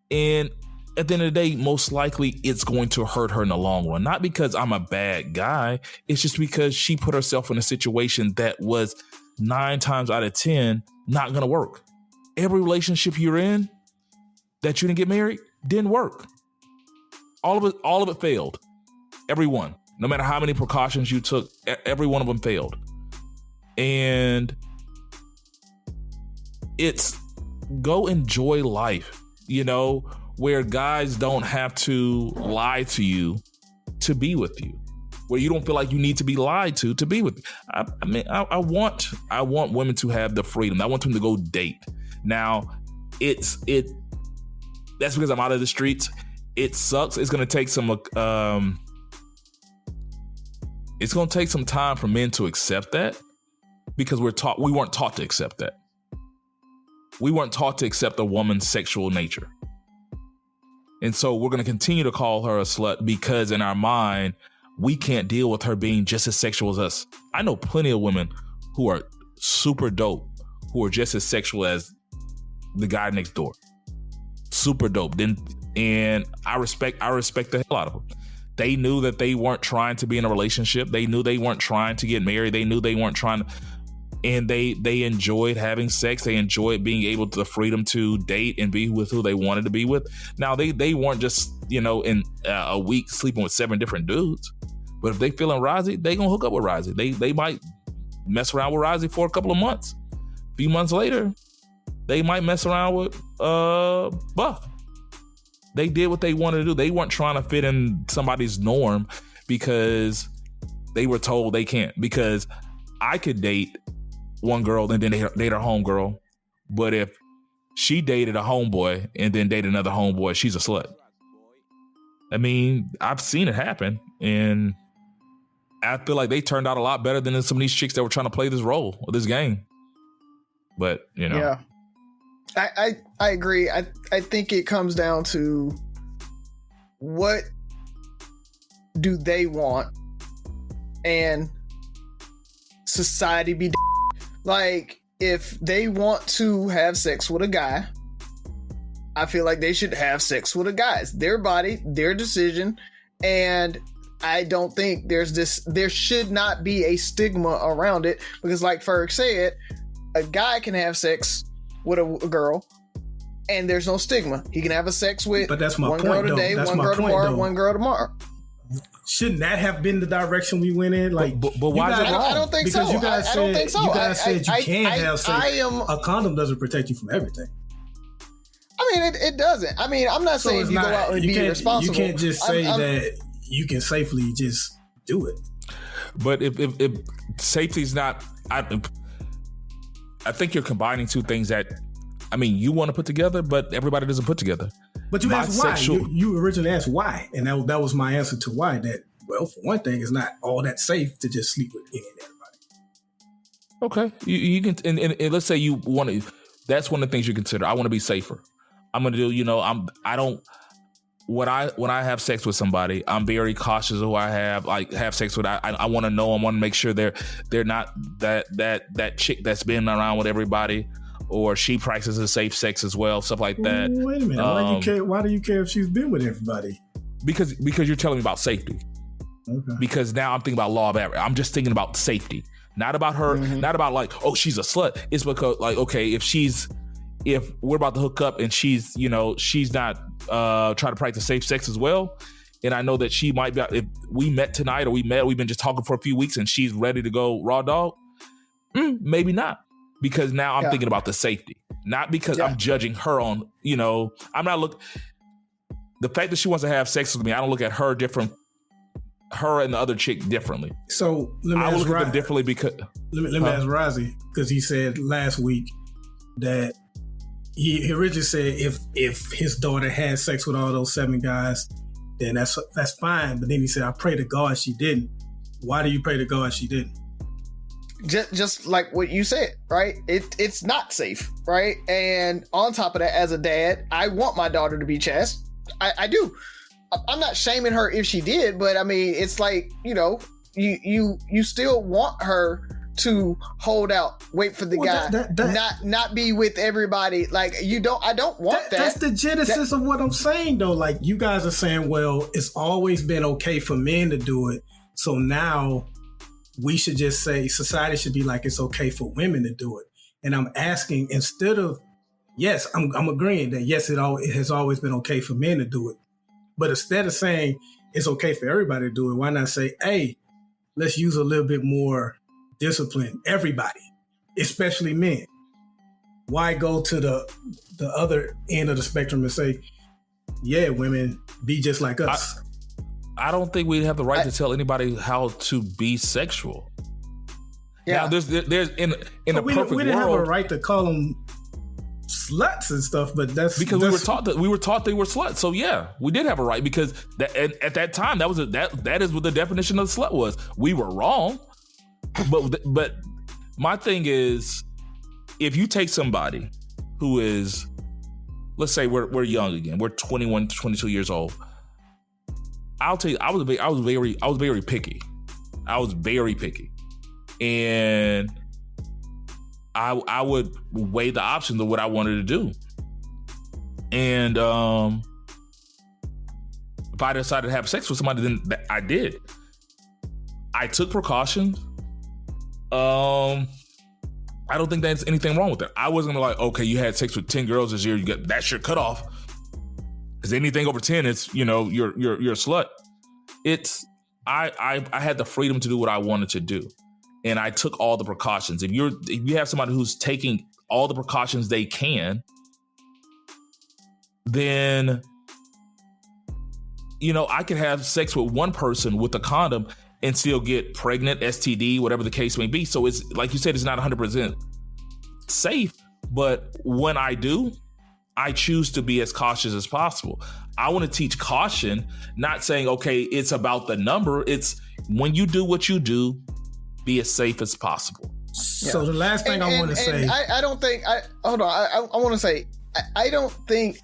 And at the end of the day, most likely it's going to hurt her in the long run. Not because I'm a bad guy. It's just because she put herself in a situation that was 9 times out of 10 not going to work. Every relationship you're in that you didn't get married didn't work. All of it failed. Every one. No matter how many precautions you took, every one of them failed. And it's go enjoy life, where guys don't have to lie to you to be with you, where you don't feel like you need to be lied to be with you. I want women to have the freedom. I want them to go date. Now, that's because I'm out of the streets. It sucks. It's going to take some time for men to accept that, because we weren't taught to accept that. We weren't taught to accept a woman's sexual nature. And so we're going to continue to call her a slut because in our mind, we can't deal with her being just as sexual as us. I know plenty of women who are super dope, who are just as sexual as the guy next door. Super dope. And I respect the hell out of them. They knew that they weren't trying to be in a relationship. They knew they weren't trying to get married. They knew they weren't trying to, and they enjoyed having sex. They enjoyed being able to the freedom to date and be with who they wanted to be with. Now they weren't just, in a week sleeping with 7 different dudes. But if they feeling Rozzy, they gonna hook up with Rozzy. They might mess around with Rozzy for a couple of months. A few months later, they might mess around with Buff. They did what they wanted to do. They weren't trying to fit in somebody's norm because they were told they can't. Because I could date one girl and then date her homegirl. But if she dated a homeboy and then dated another homeboy, she's a slut. I mean, I've seen it happen, and I feel like they turned out a lot better than some of these chicks that were trying to play this role or this game. But, you know. Yeah. I agree. I think it comes down to what do they want and society be like. If they want to have sex with a guy, I feel like they should have sex with a guy. It's their body, their decision, and I don't think there should not be a stigma around it, because like Ferg said, a guy can have sex with a girl and there's no stigma. He can have a sex with one girl today, one girl tomorrow, one girl tomorrow. Shouldn't that have been the direction we went in? Like, but why is it wrong? I don't think so. Because you guys said you can't have sex. A condom doesn't protect you from everything. I mean, it doesn't. I mean, I'm not saying you go out and be irresponsible. You can't just say that you can safely just do it. But if safety is not, I think you're combining two things that, I mean, you want to put together, but everybody doesn't put together. But you asked why. You originally asked why, and that was my answer to why. That, well, for one thing, it's not all that safe to just sleep with any and everybody. Okay, you can, and let's say you want to. That's one of the things you consider. I want to be safer. I'm gonna do. When I have sex with somebody, I'm very cautious of who I have sex with. I want to know. I want to make sure they're not that chick that's been around with everybody, or she practices safe sex as well, stuff like that. Wait a minute. Why do you care if she's been with everybody? Because you're telling me about safety. Okay. Because now I'm thinking about law of averages. I'm just thinking about safety, not about her, not about like, oh, she's a slut. It's because like, okay, if we're about to hook up and she's not trying to practice safe sex as well, and I know that she might be, if we met tonight or we've been just talking for a few weeks and she's ready to go raw dog, maybe not. Because now I'm thinking about the safety, not because I'm judging her on, I'm not the fact that she wants to have sex with me, I don't look at her and the other chick differently. So let me I look at them differently because let me ask Rozzy, because he said last week that he originally said if his daughter had sex with all those 7 guys, then that's fine. But then he said, I pray to God she didn't. Why do you pray to God she didn't? Just like what you said, right? It's not safe, right? And on top of that, as a dad, I want my daughter to be chaste. I do. I'm not shaming her if she did, but I mean, it's like, you still want her to hold out, wait for the guy, not be with everybody. Like I don't want that. That's the genesis of what I'm saying, though. Like, you guys are saying, well, it's always been okay for men to do it, so now we should just say society should be like it's okay for women to do it. And I'm asking, instead of, yes, I'm agreeing that yes, it has always been okay for men to do it. But instead of saying it's okay for everybody to do it, why not say, hey, let's use a little bit more discipline, everybody, especially men. Why go to the other end of the spectrum and say, yeah, women, be just like us? I don't think we have the right to tell anybody how to be sexual. Yeah, now, there's in a perfect world, we didn't have a right to call them sluts and stuff, but that's because we were taught they were sluts. So yeah, we did have a right, because at that time that is what the definition of slut was. We were wrong, but my thing is, if you take somebody who is, let's say we're young again, we're 21, 22 years old. I'll tell you, I was very picky. I was very picky, and I would weigh the options of what I wanted to do. And if I decided to have sex with somebody, then I did. I took precautions. I don't think there's anything wrong with that. I wasn't gonna like, okay, you had sex with 10 girls this year, you get that's your cutoff. Because anything over 10, it's you're a slut. It's I had the freedom to do what I wanted to do, and I took all the precautions. If you have somebody who's taking all the precautions they can, then I can have sex with one person with a condom and still get pregnant, STD, whatever the case may be. So it's like you said, it's not 100% safe. But when I do, I choose to be as cautious as possible. I want to teach caution, not saying, okay, it's about the number. It's when you do what you do, be as safe as possible. So the last thing I want to say, I don't think, hold on. I want to say, I don't think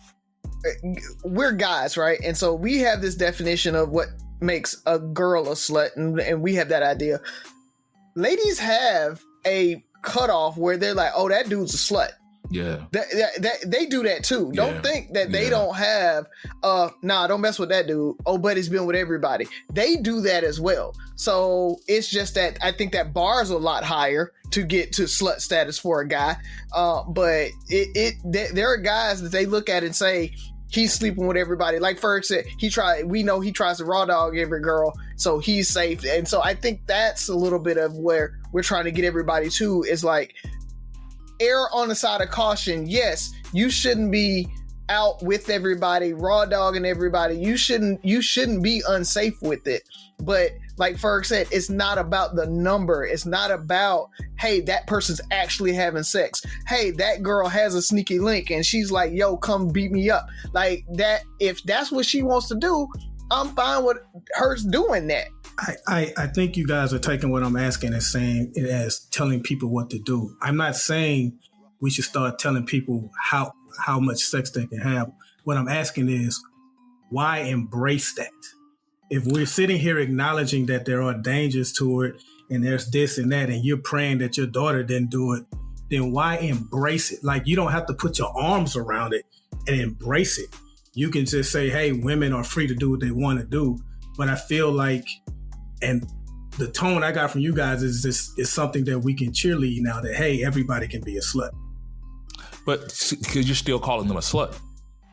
we're guys, right? And so we have this definition of what makes a girl a slut, and we have that idea. Ladies have a cutoff where they're like, oh, that dude's a slut. Yeah. They do that too. Don't think that they don't have, nah, don't mess with that dude. Oh, buddy's been with everybody. They do that as well. So it's just that I think that bar's a lot higher to get to slut status for a guy. But there are guys that they look at and say, he's sleeping with everybody. Like Ferg said, we know he tries to raw dog every girl, so he's safe. And so I think that's a little bit of where we're trying to get everybody to, is like, err on the side of caution. Yes, you shouldn't be out with everybody, raw dogging everybody. You shouldn't be unsafe with it. But like Ferg said, it's not about the number. It's not about, hey, that person's actually having sex. Hey, that girl has a sneaky link and she's like, yo, come beat me up. Like that, if that's what she wants to do, I'm fine with her doing that. I think you guys are taking what I'm asking and saying it as telling people what to do. I'm not saying we should start telling people how much sex they can have. What I'm asking is, why embrace that? If we're sitting here acknowledging that there are dangers to it and there's this and that, and you're praying that your daughter didn't do it, then why embrace it? Like, you don't have to put your arms around it and embrace it. You can just say, hey, women are free to do what they want to do. But I feel like, and the tone I got from you guys is something that we can cheerlead now, that, hey, everybody can be a slut. But because you're still calling them a slut.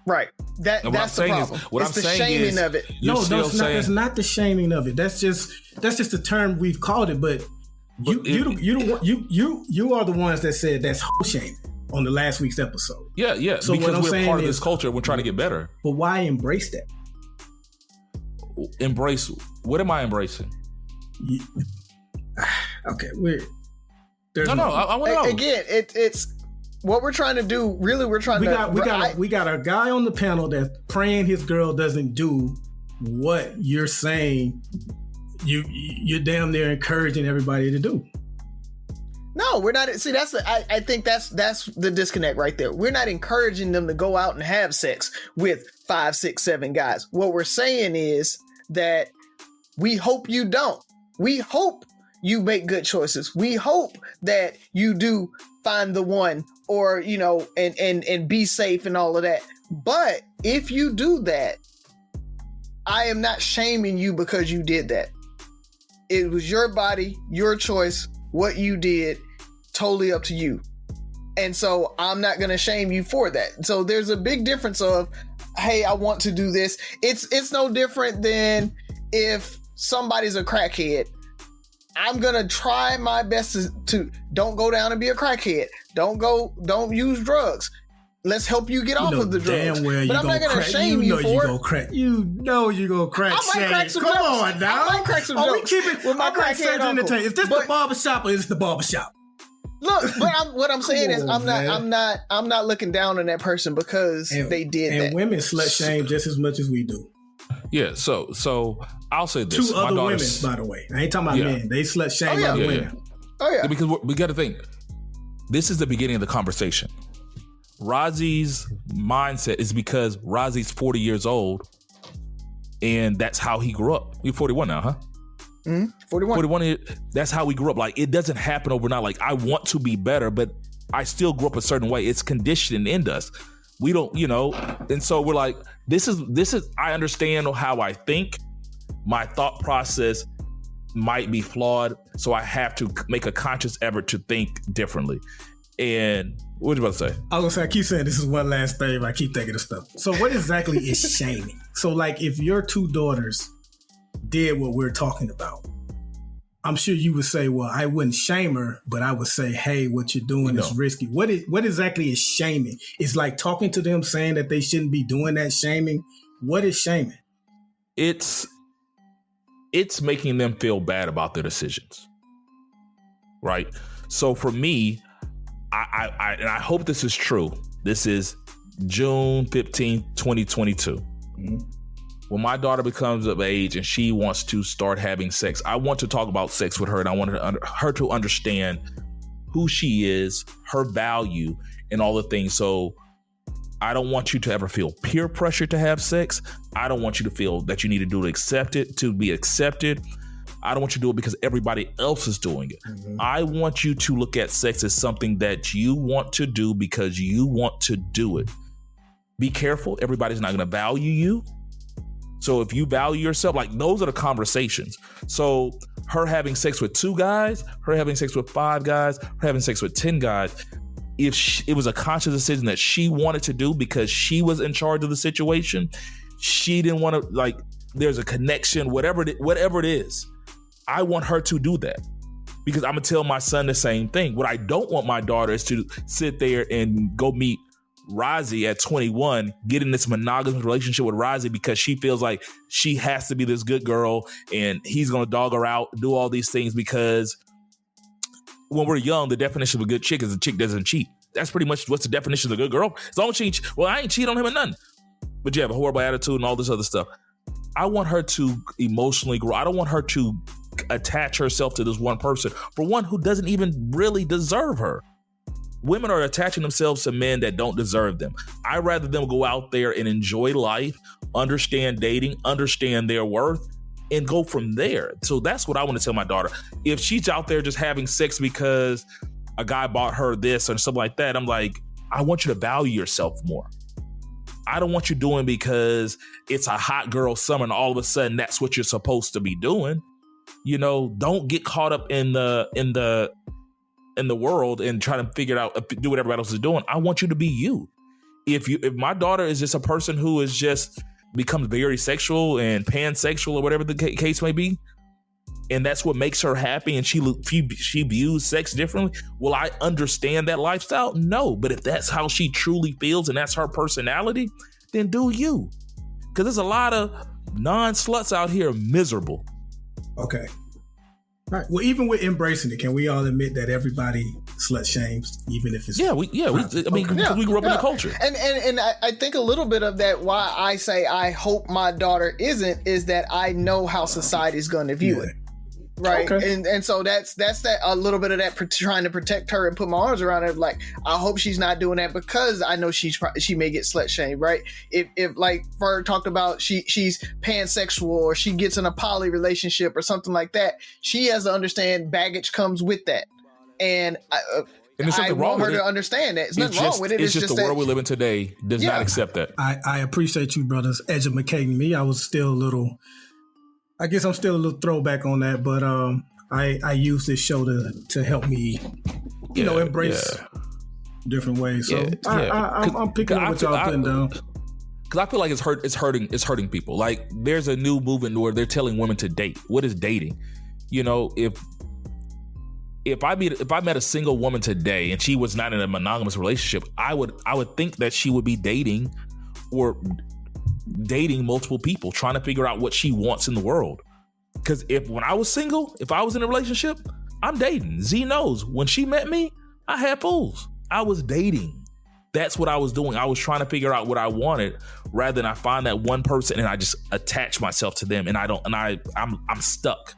Right. That's the problem. It's the shaming of it. No, that's not the shaming of it. That's just the term we've called it. But you are the ones that said that's hoe shaming on the last week's episode. Yeah. So because we're part of this culture, we're trying to get better. But why embrace that? Embrace. What am I embracing? Okay, I want to know. Again, it's what we're trying to do. Really, we got a guy on the panel that's praying his girl doesn't do what you're saying. You're damn near encouraging everybody to do. No, we're not. See, I think that's the disconnect right there. We're not encouraging them to go out and have sex with 5, 6, 7 guys. What we're saying is that we hope you don't. We hope you make good choices. We hope that you do find the one, or, and be safe and all of that. But if you do that, I am not shaming you because you did that. It was your body, your choice, what you did, totally up to you. And so I'm not going to shame you for that. So there's a big difference of, hey, I want to do this. It's no different than if somebody's a crackhead. I'm going to try my best to don't go down and be a crackhead. Don't use drugs. Let's help you get off of the drugs. Damn well, but I'm not going to shame you for it. You know you go crack. I might crack some jokes. Come on now. I might crack some jokes. We keep it with my crackhead uncle. Is this the barbershop or is this the barbershop? Look, but what I'm saying is I'm not looking down on that person because they did that. And women slut shame just as much as we do. Yeah, so I'll say this. 2 other women, by the way. I ain't talking about men. They slut shame other women. Oh, yeah. Because we got to think, this is the beginning of the conversation. Razi's mindset is because Razi's 40 years old, and that's how he grew up. You're 41 now, huh? 41. That's how we grew up. Like, it doesn't happen overnight. Like, I want to be better, but I still grew up a certain way. It's conditioned in us. We don't, and so we're like, this is, I understand how I think. My thought process might be flawed, so I have to make a conscious effort to think differently. And what are you about to say? I was gonna say, I keep saying this is one last thing, but I keep thinking of stuff. So what exactly is shaming? So like, if your 2 daughters did what we're talking about, I'm sure you would say, well, I wouldn't shame her, but I would say, hey, what you're doing is risky. What exactly is shaming? It's like talking to them, saying that they shouldn't be doing that. Shaming. What is shaming? It's it's making them feel bad about their decisions. Right. So for me, and I hope this is true. This is June 15th, 2022. Mm-hmm. When my daughter becomes of age and she wants to start having sex, I want to talk about sex with her, and I want her to understand who she is, her value, and all the things. So I don't want you to ever feel peer pressure to have sex. I don't want you to feel that you need to do it to be accepted. I don't want you to do it because everybody else is doing it. Mm-hmm. I want you to look at sex as something that you want to do because you want to do it. Be careful. Everybody's not going to value you. So if you value yourself, like, those are the conversations. So her having sex with 2 guys, her having sex with 5 guys, her having sex with 10 guys, if it was a conscious decision that she wanted to do because she was in charge of the situation, she didn't want to, like, there's a connection, whatever it is, I want her to do that, because I'm going to tell my son the same thing. What I don't want my daughter is to sit there and go meet Rozzy at 21, get in this monogamous relationship with Rozzy because she feels like she has to be this good girl and he's going to dog her out, do all these things, because when we're young, the definition of a good chick is a chick that doesn't cheat. That's pretty much what's the definition of a good girl. As long as she, well, I ain't cheat on him or nothing, but you have a horrible attitude and all this other stuff. I want her to emotionally grow. I don't want her to attach herself to this one person, for one who doesn't even really deserve her. Women are attaching themselves to men that don't deserve them. I'd rather them go out there and enjoy life, understand dating, understand their worth, and go from there. So that's what I want to tell my daughter. If she's out there just having sex because a guy bought her this or something like that, I'm like, I want you to value yourself more. I don't want you doing because it's a hot girl summer and all of a sudden that's what you're supposed to be doing. You know, don't get caught up in the world and try to figure it out, do what everybody else is doing. I want you to be you. If my daughter is just a person who is just becomes very sexual and pansexual or whatever the case may be, and that's what makes her happy, and she views sex differently, will I understand that lifestyle? No. But if that's how she truly feels and that's her personality, then do you. Because there's a lot of non-sluts out here miserable. Okay. All right. Well, even with embracing it, can we all admit that everybody slut shames, even if it's we grew up in the culture, and I think a little bit of that. Why I say I hope my daughter isn't is that I know how society's going to view it, right? Okay. And so that's that a little bit of that trying to protect her and put my arms around her. Like, I hope she's not doing that because I know she may get slut shamed, right? If like Ferg talked about, she's pansexual or she gets in a poly relationship or something like that, she has to understand baggage comes with that, and I want her to understand that. It's nothing wrong with it. It's just the world we live in today does not accept that. I appreciate you brothers educating me. I was still a little, I guess I'm still a little throwback on that, but I use this show to help me, embrace different ways. So I'm picking up what y'all putting down. Because I feel like it's hurting people. Like, there's a new movement where they're telling women to date. What is dating? You know, if I met a single woman today and she was not in a monogamous relationship, I would think that she would be dating multiple people, trying to figure out what she wants in the world. Because when I was single, if I was in a relationship, I'm dating. Z knows, when she met me, I had fools. I was dating. That's what I was doing. I was trying to figure out what I wanted, rather than I find that one person and I just attach myself to them, and I'm stuck.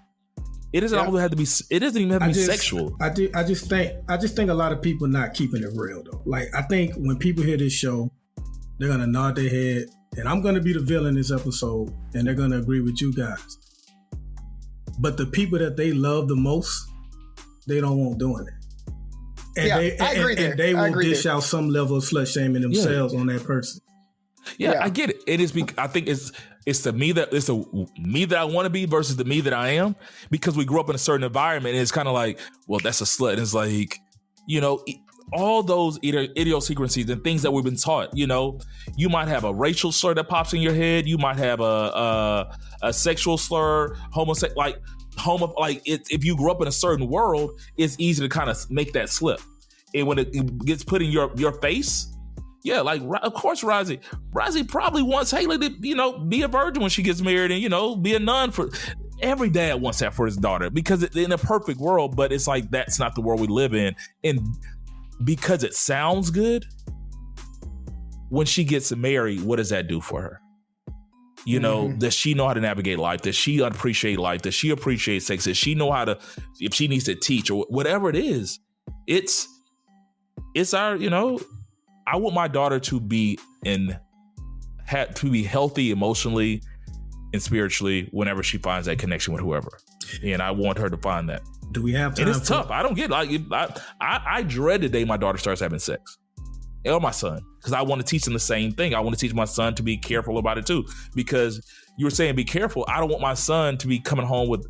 It doesn't even have to be sexual. I just think a lot of people not keeping it real though. Like, I think when people hear this show, they're gonna nod their head, and I'm gonna be the villain this episode, and they're gonna agree with you guys. But the people that they love the most, they don't want doing it. And they will dish out some level of slut shaming themselves on that person. Yeah, I get it. It is. I think it's the me that I want to be versus the me that I am, because we grew up in a certain environment, and it's kind of like, well, that's a slut. And it's like, all those idiosyncrasies and things that we've been taught. You might have a racial slur that pops in your head. You might have a sexual slur, if you grew up in a certain world, it's easy to kind of make that slip. And when it gets put in your face, of course, Rozzy probably wants Haley to, be a virgin when she gets married and, be a nun every dad wants that for his daughter because in a perfect world, but it's like that's not the world we live in. And because it sounds good, when she gets married, what does that do for her? You know, does she know how to navigate life? Does she appreciate life? Does she appreciate sex? Does she know how to, if she needs to teach or whatever it is, it's our, you know, I want my daughter to be healthy emotionally and spiritually whenever she finds that connection with whoever. And I want her to find that. Do we have time? And it's tough. I don't get like I dread the day my daughter starts having sex. Or my son, because I want to teach them the same thing. I want to teach my son to be careful about it too. Because you were saying be careful. I don't want my son to be coming home with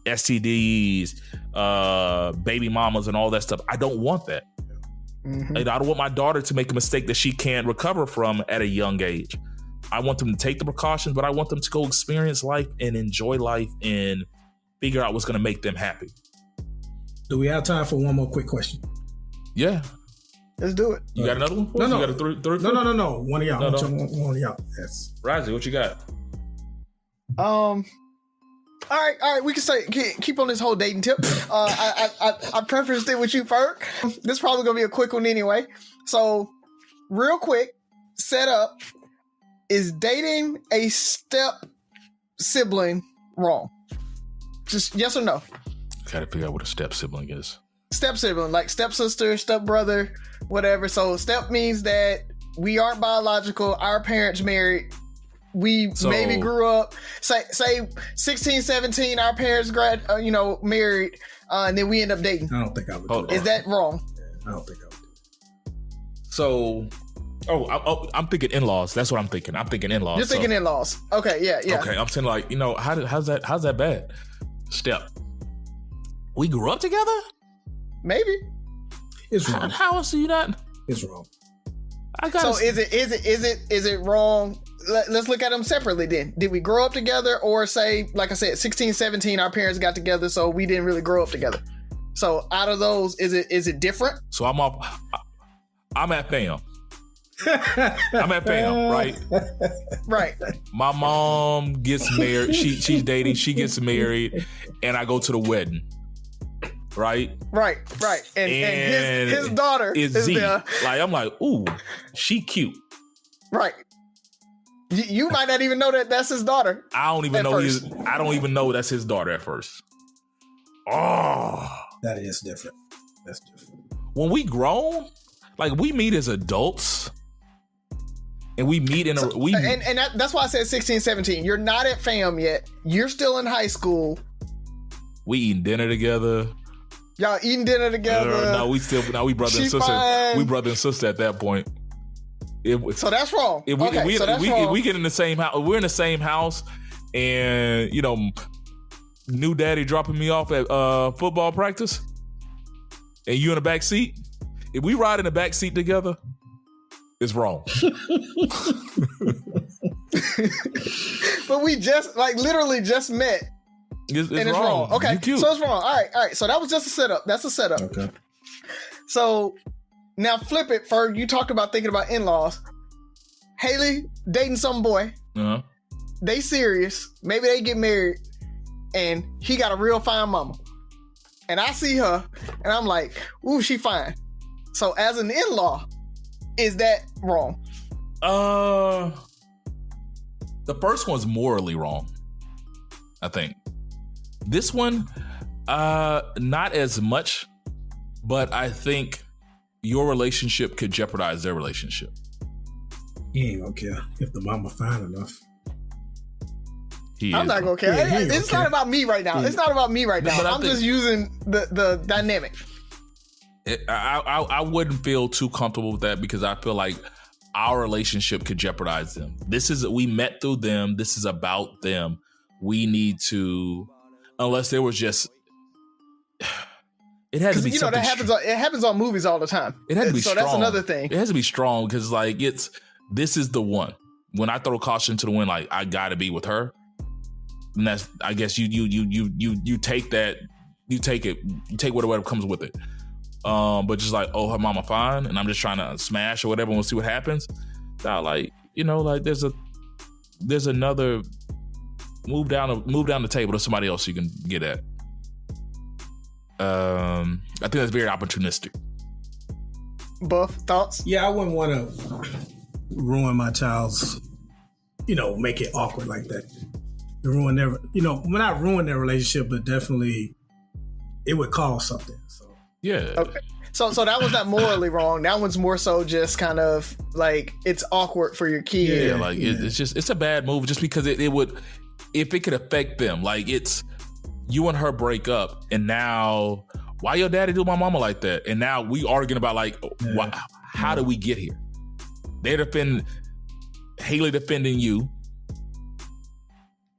STDs, baby mamas, and all that stuff. I don't want that. And I don't want my daughter to make a mistake that she can't recover from at a young age. I want them to take the precautions, but I want them to go experience life and enjoy life and figure out what's going to make them happy. Do we have time for one more quick question? Yeah. Let's do it. You got another one for us? You got a three? No. One of y'all. No. One of y'all. Yes. Razi, what you got? All right. We can say keep on this whole dating tip. I prefaced it with you first. This is probably gonna be a quick one anyway. So, real quick, set up. Is dating a step sibling wrong? Just yes or no. Gotta figure out what a step sibling is. Step sibling, like stepsister, stepbrother, whatever. So step means that we aren't biological. Our parents married. We maybe grew up, say 16, 17, our parents married, and then we end up dating. I don't think I would do that. Is that wrong? I don't think I would do that. So, I'm thinking in-laws. That's what I'm thinking. I'm thinking in-laws. You're thinking in-laws. Okay, yeah. Okay, I'm saying like, you know, how's that bad? Step. We grew up together? Maybe. It's wrong. How else do you not? It's wrong. So is it wrong? Let's look at them separately then. Did we grow up together, or say, like I said, 16, 17, our parents got together, so we didn't really grow up together? So out of those, is it different? So I'm at fam. I'm at fam, right? Right. My mom gets married. She's dating. She gets married, and I go to the wedding. Right. And his daughter is Z. there. Like I'm like, ooh, she cute. Right. You might not even know that that's his daughter. I don't even know that's his daughter at first. Oh, that is different. That's different. When we grown, like we meet as adults. And we meet in that's why I said 16, 17. You're not at fam yet. You're still in high school. We eating dinner together. Y'all eating dinner together. We brother and sister. Fine. We brother and sister at that point. So that's wrong. If we get in the same house, we're in the same house, and you know, new daddy dropping me off at football practice, and you in the back seat. If we ride in the back seat together, it's wrong. But we literally just met. It's wrong. Okay, so it's wrong. All right. So that was just a setup. That's a setup. Okay. So now flip it. Ferg, you talked about thinking about in-laws. Haley dating some boy. Uh-huh. They serious. Maybe they get married, and he got a real fine mama. And I see her, and I'm like, ooh, she fine. So as an in-law, is that wrong? The first one's morally wrong, I think. This one, not as much, but I think your relationship could jeopardize their relationship. He ain't gonna care if the mama fine enough. I'm not gonna care. It's not about me right now. It's not about me right now. I'm just using the dynamic. I wouldn't feel too comfortable with that because I feel like our relationship could jeopardize them. We met through them. This is about them. We need to, unless there was just, it has to be something. It happens on movies all the time. It has to be strong. So that's another thing. It has to be strong because like this is the one. When I throw caution to the wind, like I gotta be with her. And that's, I guess you take that, you take whatever comes with it. But just like, oh, her mama fine, and I'm just trying to smash or whatever, and we'll see what happens. Like, you know, like there's another move down the table to somebody else you can get at. I think that's very opportunistic. Buff, thoughts? Yeah, I wouldn't want to ruin my child's, make it awkward like that. Ruin their, not ruin their relationship, but definitely it would cause something. So yeah. Okay. So that was not morally wrong. That one's more so just kind of like it's awkward for your kid. Yeah, it's a bad move just because it would, if it could affect them. Like it's you and her break up, and now why your daddy do my mama like that? And now we arguing about how did we get here? They're defending Haley defending you.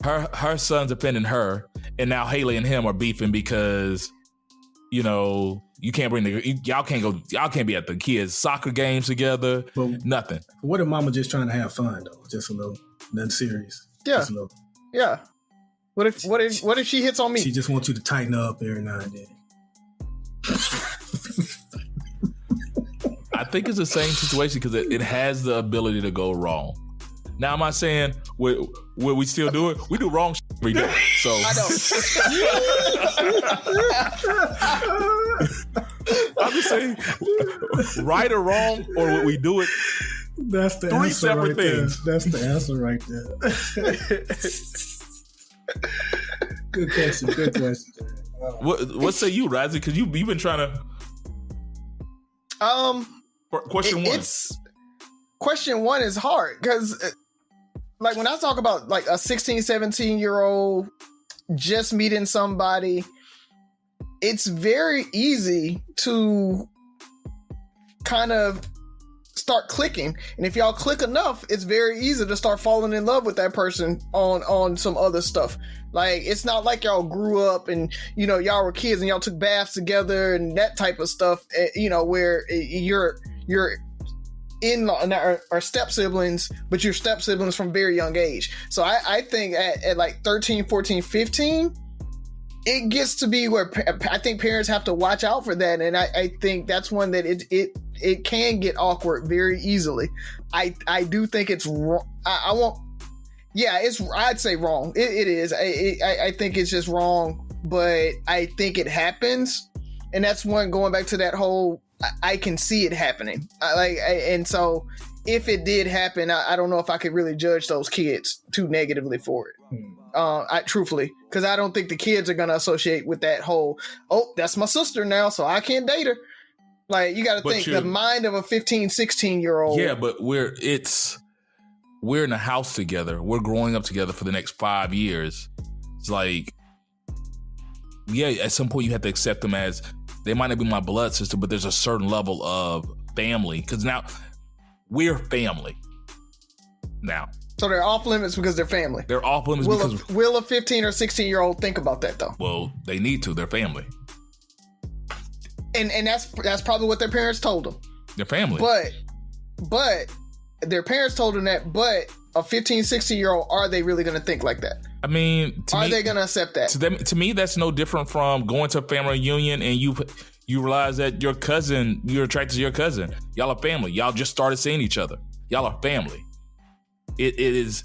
Her son's defending her, and now Haley and him are beefing because you can't y'all can't be at the kids' soccer games together. But nothing. What if mama just trying to have fun though? Just a little, nothing serious. Yeah. Just a little. Yeah. What if she hits on me? She just wants you to tighten up every now and then. I think it's the same situation because it has the ability to go wrong. Now, am I saying will we still do it? We do wrong every day. So I know. I'm just saying, right or wrong, or would we do it? That's the three answer separate right things. There. That's the answer right there. Good question. What say you, Razzie? Because you've been trying to. Question one is hard because, like, when I talk about like a 16, 17-year-old just meeting somebody, it's very easy to kind of start clicking. And if y'all click enough, it's very easy to start falling in love with that person on some other stuff. Like, it's not like y'all grew up and, y'all were kids and y'all took baths together and that type of stuff, where you're in-law or step siblings, but you're step siblings from very young age. So I think at like 13, 14, 15, it gets to be where I think parents have to watch out for that. And I think that's one that it can get awkward very easily. I do think it's wrong. I'd say wrong. It is. I think it's just wrong, but I think it happens. And that's one going back to that whole, I can see it happening. And so if it did happen, I don't know if I could really judge those kids too negatively for it. Truthfully, because I don't think the kids are going to associate with that whole, oh, that's my sister now, so I can't date her. Like, you got to think the mind of a 15, 16-year-old. Yeah, but we're in a house together. We're growing up together for the next 5 years. It's like, yeah, at some point you have to accept them as, they might not be my blood sister, but there's a certain level of family. Because now we're family. Now. So they're off limits because they're family. They're off limits will a 15 or 16-year-old think about that though? Well, they need to. They're family. And that's probably what their parents told them. They're family. But their parents told them that, but a 15, 16-year-old, are they really going to think like that? I mean, they going to accept that? To me, that's no different from going to a family reunion and you realize that you're attracted to your cousin. Y'all are family. Y'all just started seeing each other. Y'all are family. It is.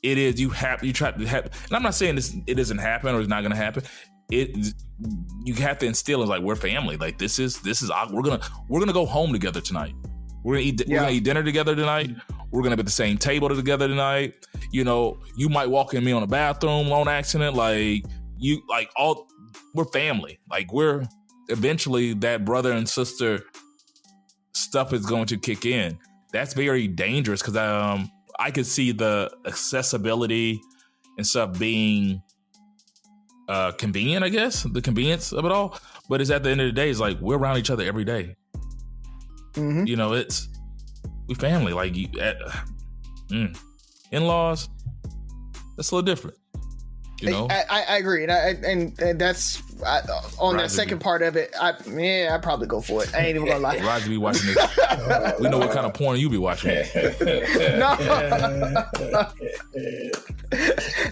You try to have, and I'm not saying it doesn't happen or it's not going to happen. You have to instill it like we're family. Like this is we're gonna go home together tonight. We're gonna eat dinner together tonight. We're gonna be at the same table together tonight. You might walk in me on a bathroom on accident. Like we're family. Like we're eventually that brother and sister stuff is going to kick in. That's very dangerous because I could see the accessibility and stuff being convenient, I guess, the convenience of it all. But it's at the end of the day, it's like we're around each other every day. Mm-hmm. We family. Like in-laws, that's a little different. I agree, and that's on that second part of it. I'd probably go for it. I ain't even gonna lie. Roger be watching this. We know what kind of porn you be watching.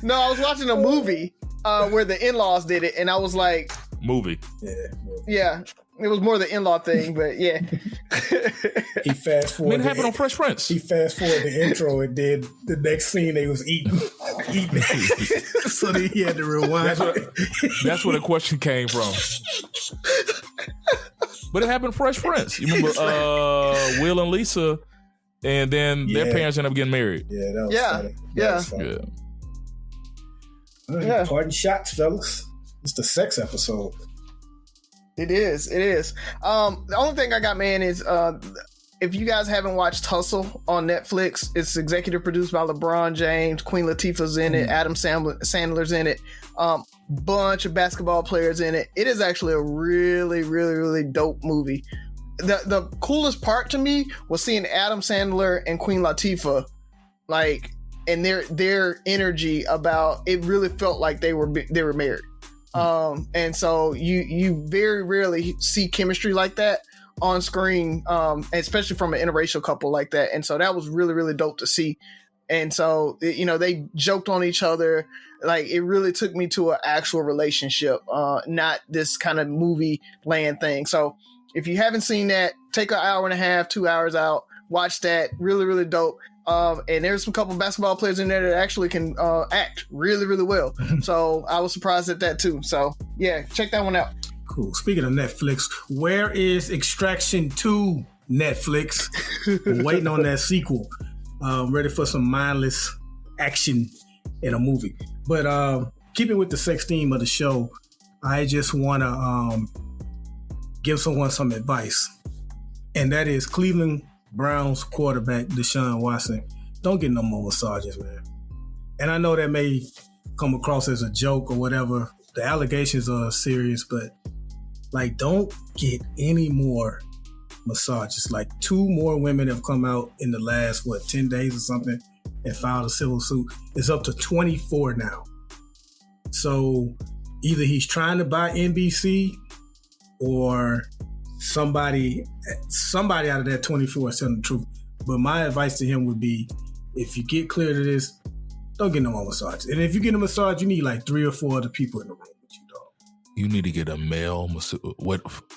No, I was watching a movie where the in-laws did it, and I was like, movie. Yeah. It was more the in-law thing, but yeah. He fast forwarded. It happened on Fresh Prince. He fast forwarded the intro and did the next scene they was eating. So then he had to rewind. That's where the question came from. But it happened Fresh Prince. You remember Will and Lisa, and then their parents ended up getting married. Yeah, that was funny. That was funny. Pardon shots, fellas. It's the sex episode. It is. The only thing I got, man, is if you guys haven't watched Hustle on Netflix, it's executive produced by LeBron James. Queen Latifah's in it. Adam Sandler's in it. Bunch of basketball players in it. It is actually a really, really, really dope movie. The coolest part to me was seeing Adam Sandler and Queen Latifah, like, and their energy about it really felt like they were married. And so you very rarely see chemistry like that on screen, especially from an interracial couple like that. And so that was really, really dope to see. And so, they joked on each other. Like, it really took me to an actual relationship, not this kind of movie land thing. So if you haven't seen that, take an hour and a half, 2 hours out, watch that. Really, really dope. And there's some couple basketball players in there that actually can act really, really well. So I was surprised at that too. So yeah, check that one out. Cool. Speaking of Netflix, where is Extraction 2, Netflix? We're waiting on that sequel. Ready for some mindless action in a movie. But keeping with the sex theme of the show, I just want to give someone some advice. And that is Cleveland Browns quarterback Deshaun Watson. Don't get no more massages, man. And I know that may come across as a joke or whatever. The allegations are serious, but like, don't get any more massages. Like, 2 more women have come out in the last 10 days or something and filed a civil suit. It's up to 24 now. So either he's trying to buy NBC or somebody out of that 24 is telling the truth. But my advice to him would be, if you get clear to this, don't get no more massage. And if you get a massage, you need like 3 or 4 other people in the room with you, dog. You need to get a male massage.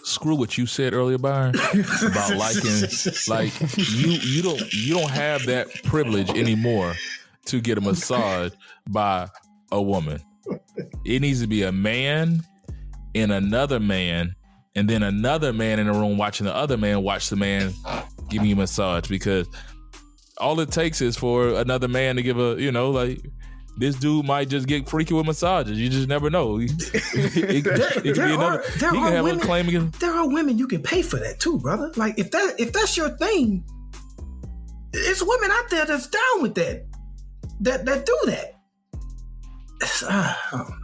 Screw what you said earlier, Byron, about liking. Like, you don't have that privilege anymore to get a massage by a woman. It needs to be a man and another man, and then another man in the room watching the other man watch the man giving you a massage, because all it takes is for another man to give this dude might just get freaky with massages. You just never know. It could be another. He can have a claim against. There are women you can pay for that too, brother. Like, if that's your thing, it's women out there that's down with that do that. I don't know.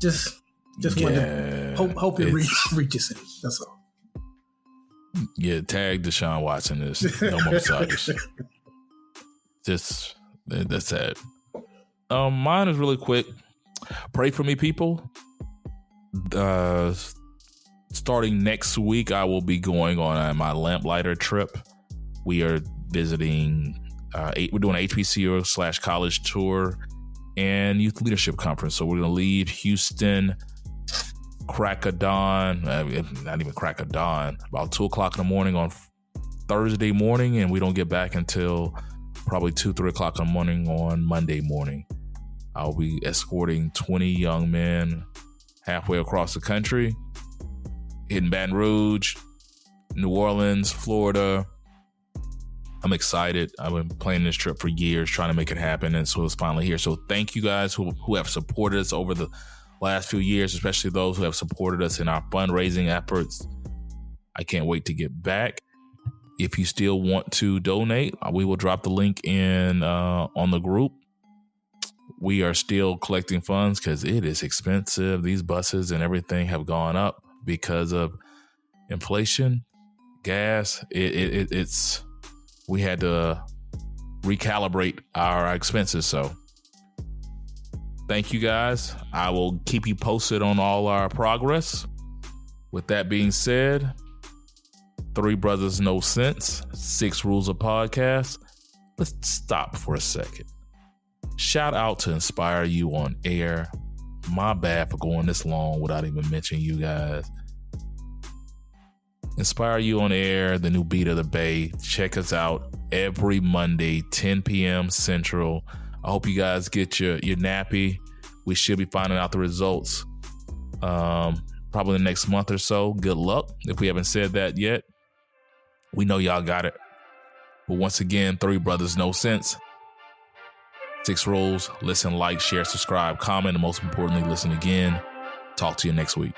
Just want to hope it reaches him. That's all. Yeah, tag Deshaun Watson is no more massages. That's sad. Mine is really quick. Pray for me, people. Starting next week, I will be going on my lamplighter trip. We are visiting. We're doing an HBCU / college tour and youth leadership conference. So we're going to leave Houston crack of dawn, not even crack of dawn, about 2:00 in the morning on Thursday morning, and we don't get back until probably 2-3 o'clock in the morning on Monday morning. I'll be escorting 20 young men halfway across the country, hitting Baton Rouge, New Orleans, Florida. I'm excited. I've been planning this trip for years, trying to make it happen, and so it's finally here. So thank you guys who have supported us over the last few years, especially those who have supported us in our fundraising efforts. I can't wait to get back. If you still want to donate, we will drop the link in on the group. We are still collecting funds because it is expensive. These buses and everything have gone up because of inflation, gas. We had to recalibrate our expenses. So thank you guys. I will keep you posted on all our progress. With that being said, 3 Brothers No Sense, 6 Rules of Podcast. Let's stop for a second. Shout out to Inspire You on Air. My bad for going this long without even mentioning you guys. Inspire You on Air, the new beat of the Bay. Check us out every Monday, 10 p.m. Central. I hope you guys get your nappy. We should be finding out the results probably the next month or so. Good luck. If we haven't said that yet, we know y'all got it. But once again, 3 brothers, no sense. 6 rules. Listen, like, share, subscribe, comment, and most importantly, listen again. Talk to you next week.